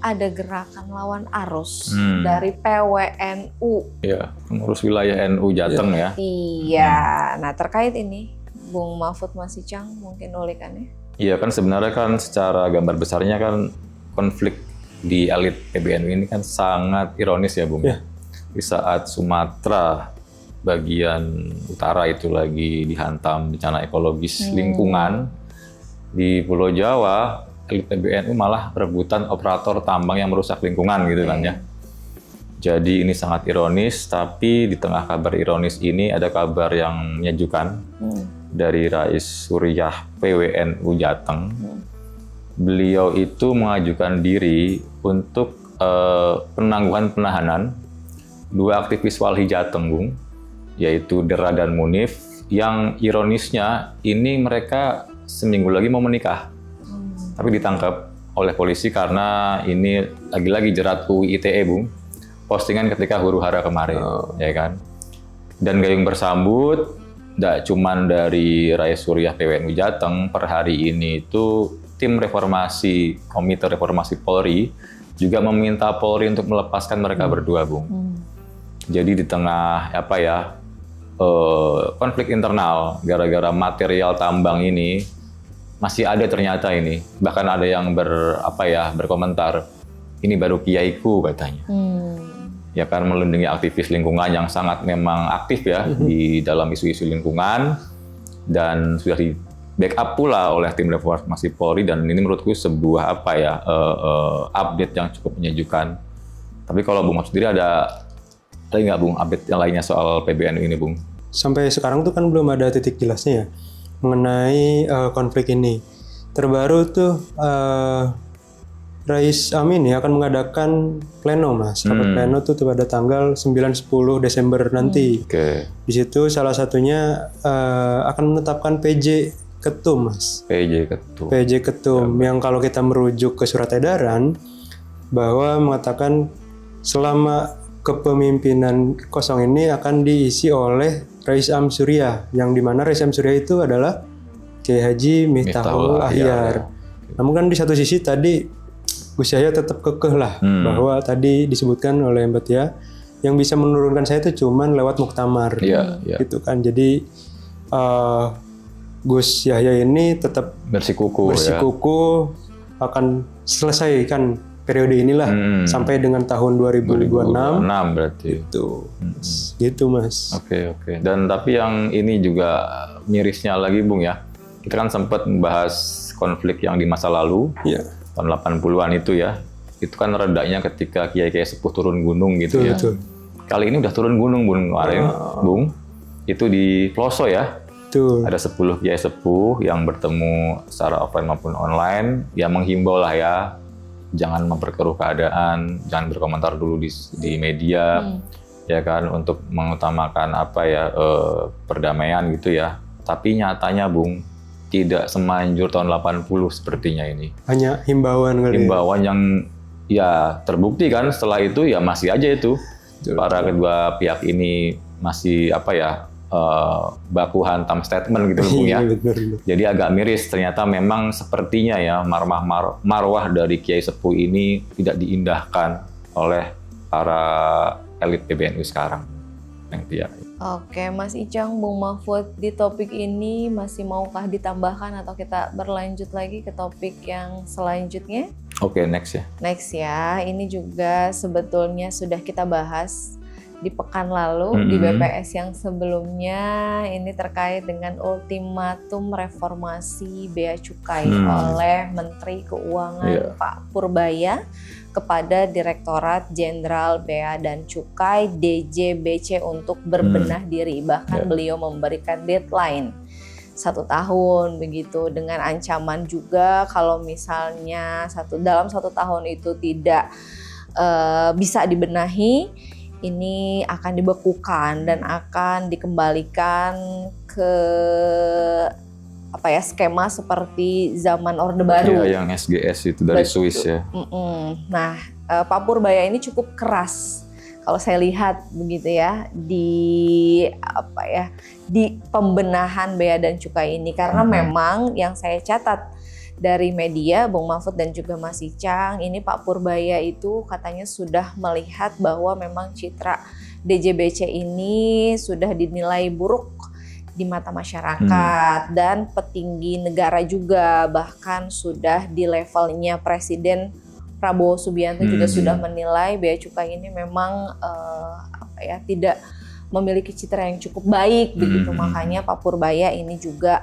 [SPEAKER 1] ada gerakan lawan arus dari PWNU.
[SPEAKER 2] Iya, pengurus wilayah NU Jateng ya.
[SPEAKER 1] Iya, nah terkait ini Bung Mahfud, Mas Icang mungkin ulikannya.
[SPEAKER 2] Iya kan sebenarnya kan secara gambar besarnya kan konflik di elit PBNU ini kan sangat ironis ya Bung. Di saat Sumatera bagian utara itu lagi dihantam bencana ekologis lingkungan, di Pulau Jawa elit PBNU malah berebutan operator tambang yang merusak lingkungan gitu kan ya. Jadi ini sangat ironis, tapi di tengah kabar ironis ini ada kabar yang menyejukkan dari Rais Suriah PWNU Jateng. Beliau itu mengajukan diri untuk penangguhan penahanan 2 aktivis Walhi Jateng, Bung, yaitu Dera dan Munif, yang ironisnya ini mereka seminggu lagi mau menikah, tapi ditangkap oleh polisi karena ini lagi-lagi jerat UU ITE, Bung. Postingan ketika huru-hara kemarin, ya kan. Dan gayung bersambut, tidak cuman dari Rais Suriah PWNU Jateng, per hari ini itu tim reformasi, Komite Reformasi Polri juga meminta Polri untuk melepaskan mereka berdua, Bung. Jadi di tengah konflik internal gara-gara material tambang ini masih ada ternyata ini. Bahkan ada yang berkomentar, ini baru kiaiku katanya. Ya kan, melindungi aktivis lingkungan yang sangat memang aktif ya di dalam isu-isu lingkungan, dan sudah di backup pula oleh tim reformasi Polri, dan ini menurutku sebuah update yang cukup menyejukkan. Tapi kalau Bung Mahfud sendiri ada nggak Bung update yang lainnya soal PBNU ini, Bung?
[SPEAKER 3] Sampai sekarang tuh kan belum ada titik jelasnya ya mengenai konflik ini. Terbaru tuh Rais Amin ya akan mengadakan pleno, Mas. Rapat pleno tuh pada tanggal 9-10 Desember nanti. Di situ salah satunya akan menetapkan PJ Ketum, Mas. PJ Ketum yang kalau kita merujuk ke surat edaran bahwa mengatakan selama kepemimpinan kosong ini akan diisi oleh Rais Am Suriah, yang dimana Rais Am Suriah itu adalah Kiai Haji Miftahul Ahyar. Namun kan di satu sisi tadi Gus Yahya tetap kekeh lah bahwa tadi disebutkan oleh Mbak Tia, yang bisa menurunkan saya itu cuman lewat muktamar, gitu kan. Jadi Gus Yahya ini tetap bersikuku akan selesaikan periode inilah sampai dengan tahun 2026
[SPEAKER 2] berarti.
[SPEAKER 3] Gitu Mas.
[SPEAKER 2] Oke. Dan tapi yang ini juga mirisnya lagi Bung ya. Kita kan sempat membahas konflik yang di masa lalu. Tahun 80-an itu ya. Itu kan redanya ketika kiai-kiai sepuh turun gunung gitu ya. Kali ini udah turun gunung kemarin, Bung. Itu di Ploso ya. Ada 10 kiai sepuh yang bertemu secara offline maupun online, ya menghimbau lah ya, jangan memperkeruh keadaan, jangan berkomentar dulu di media, ya kan, untuk mengutamakan perdamaian gitu ya. Tapi nyatanya Bung, tidak semanjur tahun 80 sepertinya ini.
[SPEAKER 3] Hanya himbauan kali.
[SPEAKER 2] Himbauan yang ya terbukti kan setelah itu ya masih aja itu. Para kedua pihak ini masih baku hantam statement gitu Bung ya. Jadi agak miris, ternyata memang sepertinya ya marwah dari Kiai Sepuh ini tidak diindahkan oleh para elit PBNU sekarang.
[SPEAKER 1] Oke, Mas Icang, Bung Mahfud, di topik ini masih maukah ditambahkan atau kita berlanjut lagi ke topik yang selanjutnya?
[SPEAKER 2] Oke, next ya.
[SPEAKER 1] Next ya, ini juga sebetulnya sudah kita bahas di pekan lalu di BPS yang sebelumnya, ini terkait dengan ultimatum reformasi Bea Cukai oleh Menteri Keuangan Pak Purbaya kepada Direktorat Jenderal Bea dan Cukai DJBC untuk berbenah diri. Bahkan beliau memberikan deadline 1 tahun begitu, dengan ancaman juga kalau misalnya dalam 1 tahun itu tidak bisa dibenahi, ini akan dibekukan dan akan dikembalikan ke skema seperti zaman Orde Baru.
[SPEAKER 2] Iya, yang SGS itu dari Swiss ya.
[SPEAKER 1] Nah, Pak Purbaya ini cukup keras kalau saya lihat begitu ya di pembenahan bea dan cukai ini, karena memang yang saya catat dari media, Bung Mahfud dan juga Mas Icang, ini Pak Purbaya itu katanya sudah melihat bahwa memang citra DJBC ini sudah dinilai buruk di mata masyarakat dan petinggi negara juga, bahkan sudah di levelnya Presiden Prabowo Subianto juga sudah menilai bea cukai ini memang tidak memiliki citra yang cukup baik begitu. Makanya Pak Purbaya ini juga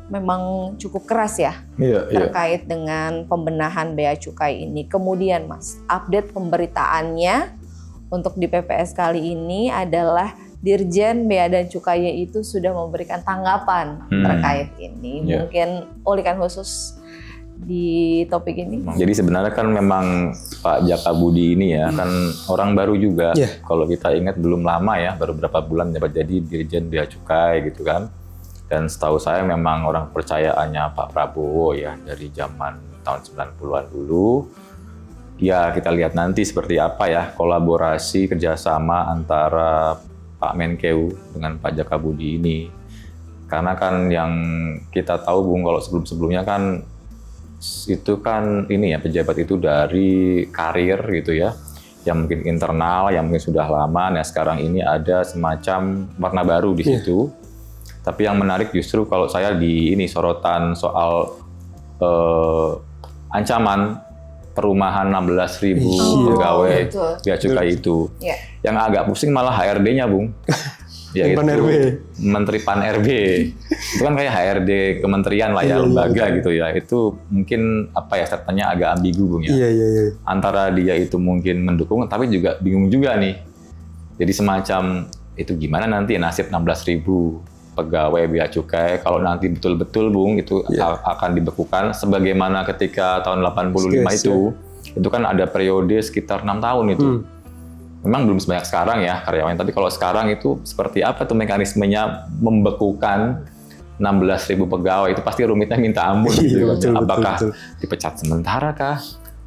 [SPEAKER 1] memang cukup keras ya terkait dengan pembenahan bea cukai ini. Kemudian Mas, update pemberitaannya untuk di PPS kali ini adalah Dirjen Bea dan Cukai itu sudah memberikan tanggapan terkait ini. Mungkin ulikan khusus di topik ini.
[SPEAKER 2] Jadi sebenarnya kan memang Pak Jaka Budi ini ya kan orang baru juga. Kalau kita ingat belum lama ya, baru beberapa bulan dapat jadi Dirjen Bea Cukai gitu kan. Dan setahu saya memang orang percayaannya Pak Prabowo ya dari zaman tahun 90-an dulu. Ya kita lihat nanti seperti apa ya kolaborasi kerjasama antara Pak Menkeu dengan Pak Jaka Budi ini. Karena kan yang kita tahu Bung, kalau sebelum-sebelumnya kan itu kan ini ya pejabat itu dari karir gitu ya. Yang mungkin internal, yang mungkin sudah lama. Nah sekarang ini ada semacam warna baru di situ. Tapi yang menarik justru kalau saya di ini sorotan soal ancaman perumahan 16.000 pegawai bea cukai itu. Yang agak pusing malah HRD-nya, Bung. Yaitu Menteri Pan-RB. Itu kan kayak HRD kementerian lah ya, lembaga gitu ya. Itu mungkin statementnya agak ambigu, Bung ya. Antara dia itu mungkin mendukung tapi juga bingung juga nih. Jadi semacam itu gimana nanti nasib 16.000 pegawai bea cukai kalau nanti betul-betul Bung itu akan dibekukan sebagaimana ketika tahun 85 itu kan ada periode sekitar 6 tahun itu. Memang belum sebanyak sekarang ya karyawan, tapi kalau sekarang itu seperti apa tuh mekanismenya membekukan 16.000 pegawai, itu pasti rumitnya minta ampun gitu. Apakah dipecat sementara kah?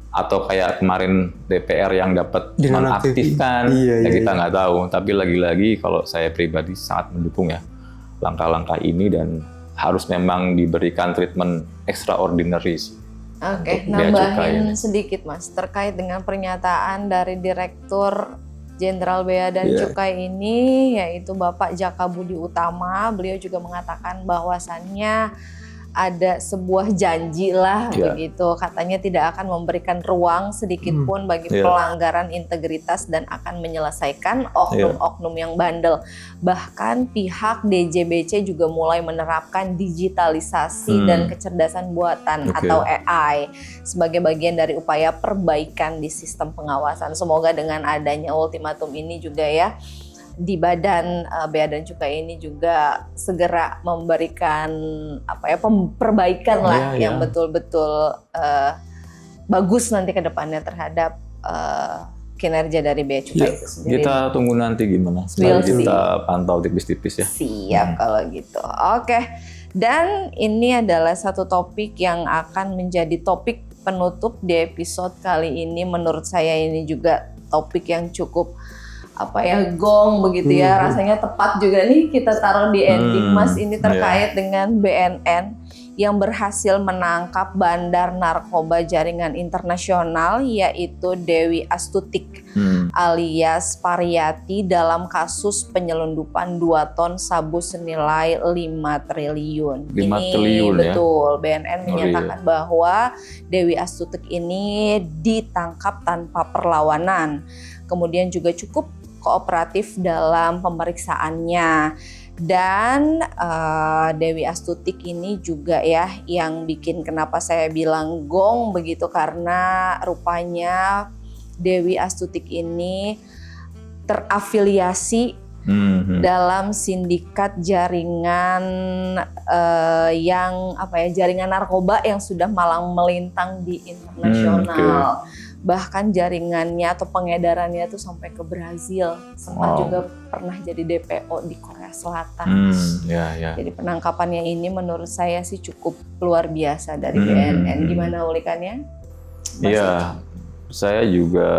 [SPEAKER 2] Atau kayak kemarin DPR yang dapat nonaktifkan, kita nggak tahu. Tapi lagi-lagi kalau saya pribadi sangat mendukung ya langkah-langkah ini dan harus memang diberikan treatment extraordinary
[SPEAKER 1] Oke,
[SPEAKER 2] untuk bea cukai
[SPEAKER 1] nambahin
[SPEAKER 2] ini.
[SPEAKER 1] sedikit Mas terkait dengan pernyataan dari Direktur Jenderal Bea dan Cukai ini, yaitu Bapak Jaka Budi Utama. Beliau juga mengatakan bahwasannya ada sebuah janji lah begitu, katanya tidak akan memberikan ruang sedikit pun bagi pelanggaran integritas dan akan menyelesaikan oknum-oknum yang bandel. Bahkan pihak DJBC juga mulai menerapkan digitalisasi dan kecerdasan buatan atau AI sebagai bagian dari upaya perbaikan di sistem pengawasan. Semoga dengan adanya ultimatum ini juga ya, di Badan Bea dan Cukai ini juga segera memberikan perbaikan lah yang betul-betul bagus nanti ke depannya terhadap kinerja dari Bea Cukai itu sendiri.
[SPEAKER 2] Kita tunggu nanti gimana. Setelah kita pantau tipis-tipis ya.
[SPEAKER 1] Siap kalau gitu. Oke. Dan ini adalah satu topik yang akan menjadi topik penutup di episode kali ini. Menurut saya ini juga topik yang cukup gong begitu ya, rasanya tepat juga nih kita taruh di ending Mas, ini terkait dengan BNN yang berhasil menangkap bandar narkoba jaringan internasional yaitu Dewi Astutik alias Pariyati dalam kasus penyelundupan 2 ton sabu senilai 5 triliun.
[SPEAKER 2] 5 triliun
[SPEAKER 1] betul, BNN menyatakan bahwa Dewi Astutik ini ditangkap tanpa perlawanan. Kemudian juga cukup kooperatif dalam pemeriksaannya. Dan Dewi Astutik ini juga ya yang bikin kenapa saya bilang gong begitu, karena rupanya Dewi Astutik ini terafiliasi dalam sindikat jaringan jaringan narkoba yang sudah malang melintang di internasional. Bahkan jaringannya atau pengedarannya itu sampai ke Brazil, sempat juga pernah jadi DPO di Korea Selatan. Jadi penangkapannya ini menurut saya sih cukup luar biasa dari BNN. Gimana ulikannya?
[SPEAKER 2] Iya, saya juga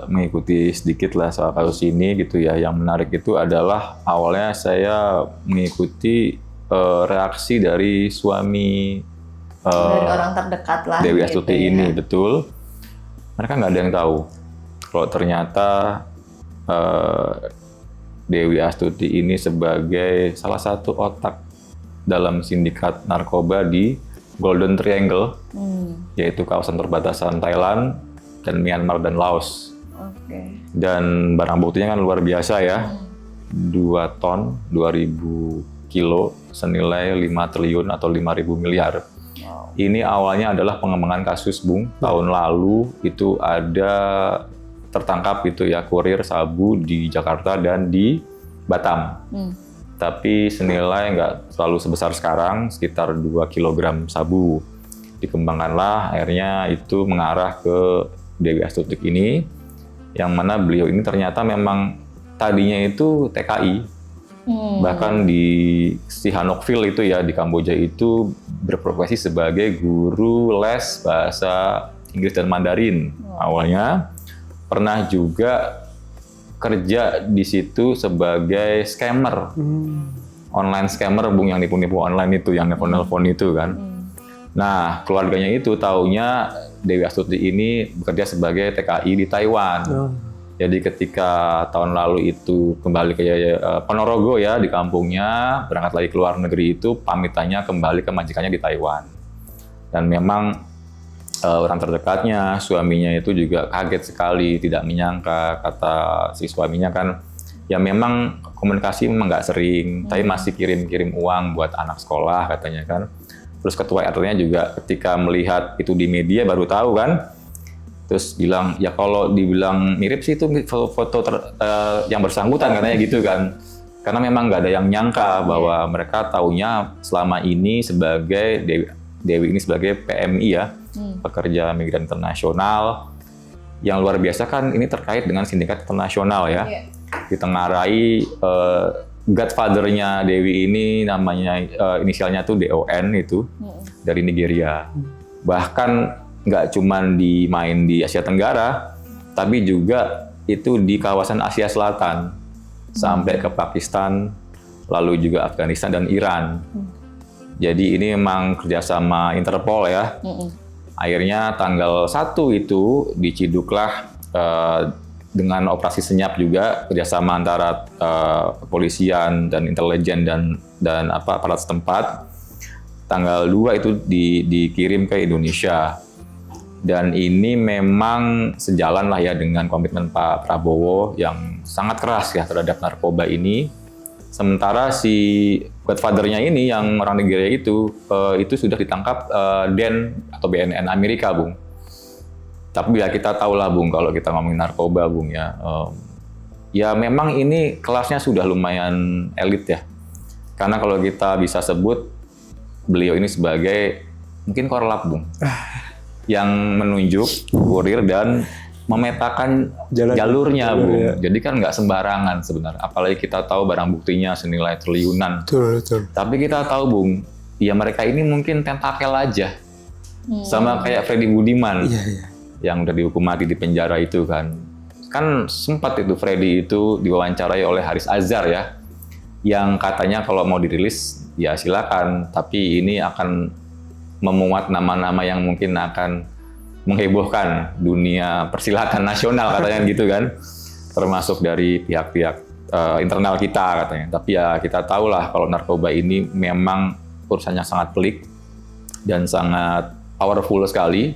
[SPEAKER 2] mengikuti sedikit lah soal kasus ini gitu ya. Yang menarik itu adalah awalnya saya mengikuti reaksi dari suami
[SPEAKER 1] dari orang terdekat lah
[SPEAKER 2] Dewi Astuti
[SPEAKER 1] gitu
[SPEAKER 2] ini, betul. Mereka nggak ada yang tahu kalau ternyata Dewi Astuti ini sebagai salah satu otak dalam sindikat narkoba di Golden Triangle, yaitu kawasan perbatasan Thailand dan Myanmar dan Laos. Dan barang buktinya kan luar biasa ya, 2 ton, 2.000 kilo, senilai 5 triliun atau 5.000 miliar. Ini awalnya adalah pengembangan kasus, Bung. Tahun lalu itu ada tertangkap itu ya kurir sabu di Jakarta dan di Batam. Tapi senilai nggak terlalu sebesar sekarang, sekitar 2 kg sabu. Dikembangkanlah, akhirnya itu mengarah ke Dewi Astutik ini, yang mana beliau ini ternyata memang tadinya itu TKI. Bahkan di Sihanoukville itu ya, di Kamboja itu berprofesi sebagai guru les bahasa Inggris dan Mandarin. Awalnya pernah juga kerja di situ sebagai scammer, online scammer, Bung, yang nipu-nipu online itu, yang nelpon-nelpon itu kan. Nah, keluarganya itu taunya Dewi Astuti ini bekerja sebagai TKI di Taiwan. Jadi ketika tahun lalu itu kembali ke Ponorogo ya, di kampungnya, berangkat lagi ke luar negeri itu, pamitannya kembali ke majikannya di Taiwan. Dan memang orang terdekatnya, suaminya itu juga kaget sekali, tidak menyangka, kata si suaminya kan, ya memang komunikasi memang nggak sering, tapi masih kirim-kirim uang buat anak sekolah katanya kan. Terus ketua RT-nya juga ketika melihat itu di media baru tahu kan, terus bilang, ya kalau dibilang mirip sih itu foto yang bersangkutan katanya gitu kan. Karena memang nggak ada yang nyangka bahwa mereka taunya selama ini sebagai Dewi ini sebagai PMI ya, pekerja migran internasional. Yang luar biasa kan ini terkait dengan sindikat internasional ya. Ditengarai godfather-nya Dewi ini namanya inisialnya tuh DON itu, dari Nigeria. Bahkan nggak cuma main di Asia Tenggara, tapi juga itu di kawasan Asia Selatan, sampai ke Pakistan, lalu juga Afghanistan dan Iran. Jadi ini memang kerjasama Interpol ya. Akhirnya tanggal 1 itu diciduklah dengan operasi senyap juga kerjasama antara kepolisian dan intelijen dan aparat setempat. Tanggal 2 itu dikirim ke Indonesia. Dan ini memang sejalan lah ya dengan komitmen Pak Prabowo yang sangat keras ya terhadap narkoba ini. Sementara si godfather-nya ini yang orang Nigeria itu sudah ditangkap DEN atau BNN Amerika, Bung. Tapi ya kita tahu lah, Bung, kalau kita ngomongin narkoba, Bung ya. Ya memang ini kelasnya sudah lumayan elit ya. Karena kalau kita bisa sebut beliau ini sebagai mungkin korlap, Bung. Yang menunjuk kurir dan memetakan jalurnya, Bung. Ya. Jadi kan nggak sembarangan sebenarnya. Apalagi kita tahu barang buktinya senilai triliunan.
[SPEAKER 3] Betul.
[SPEAKER 2] Tapi kita tahu, Bung, ya mereka ini mungkin tentakel aja. Sama kayak Freddy Budiman.
[SPEAKER 3] Iya.
[SPEAKER 2] Yang udah dihukum mati di penjara itu kan. Kan sempat itu Freddy itu diwawancarai oleh Haris Azhar ya. Yang katanya kalau mau dirilis, ya silakan. Tapi ini akan memuat nama-nama yang mungkin akan menghebohkan dunia persilatan nasional katanya gitu kan, termasuk dari pihak-pihak internal kita katanya. Tapi ya kita tahulah kalau narkoba ini memang urusannya sangat pelik dan sangat powerful sekali.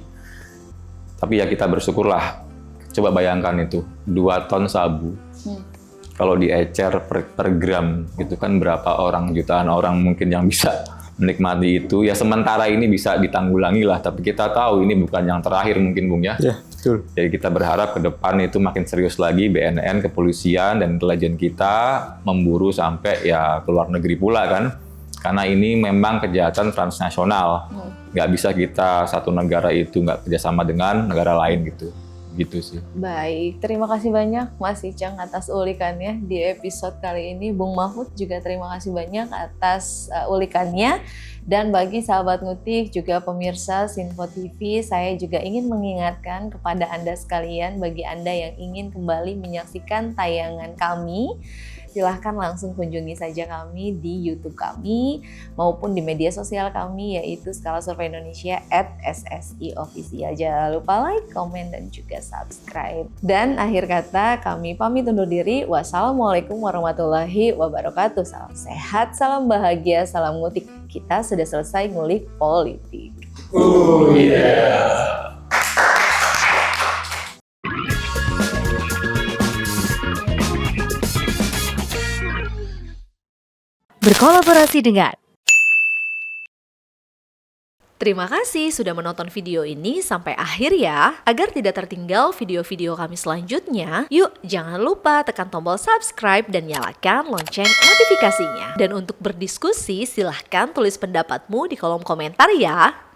[SPEAKER 2] Tapi ya kita bersyukurlah. Coba bayangkan itu 2 ton sabu. Kalau diecer per gram gitu kan berapa orang, jutaan orang mungkin yang bisa menikmati itu. Ya sementara ini bisa ditanggulangi lah, tapi kita tahu ini bukan yang terakhir mungkin, Bung ya.
[SPEAKER 3] Ya, betul.
[SPEAKER 2] Jadi kita berharap ke depan itu makin serius lagi BNN, kepolisian dan intelijen kita memburu sampai ya ke luar negeri pula kan. Karena ini memang kejahatan transnasional. Nggak bisa kita satu negara itu nggak kerjasama dengan negara lain gitu. Gitu sih.
[SPEAKER 1] Baik, terima kasih banyak Mas Icang atas ulikannya di episode kali ini. Bung Mahfud juga terima kasih banyak atas ulikannya. Dan bagi sahabat Ngutik juga pemirsa Sinfo TV, saya juga ingin mengingatkan kepada Anda sekalian, bagi Anda yang ingin kembali menyaksikan tayangan kami, silahkan langsung kunjungi saja kami di YouTube kami maupun di media sosial kami, yaitu Skala Survei Indonesia @SSI Official. Jangan lupa like, komen, dan juga subscribe. Dan akhir kata kami pamit undur diri. Wassalamualaikum warahmatullahi wabarakatuh. Salam sehat, salam bahagia, salam ngutik. Kita sudah selesai ngulik politik.
[SPEAKER 3] Oh yeah.
[SPEAKER 4] Berkolaborasi dengan. Terima kasih sudah menonton video ini sampai akhir ya. Agar tidak tertinggal video-video kami selanjutnya, yuk jangan lupa tekan tombol subscribe dan nyalakan lonceng notifikasinya. Dan untuk berdiskusi, silahkan tulis pendapatmu di kolom komentar ya.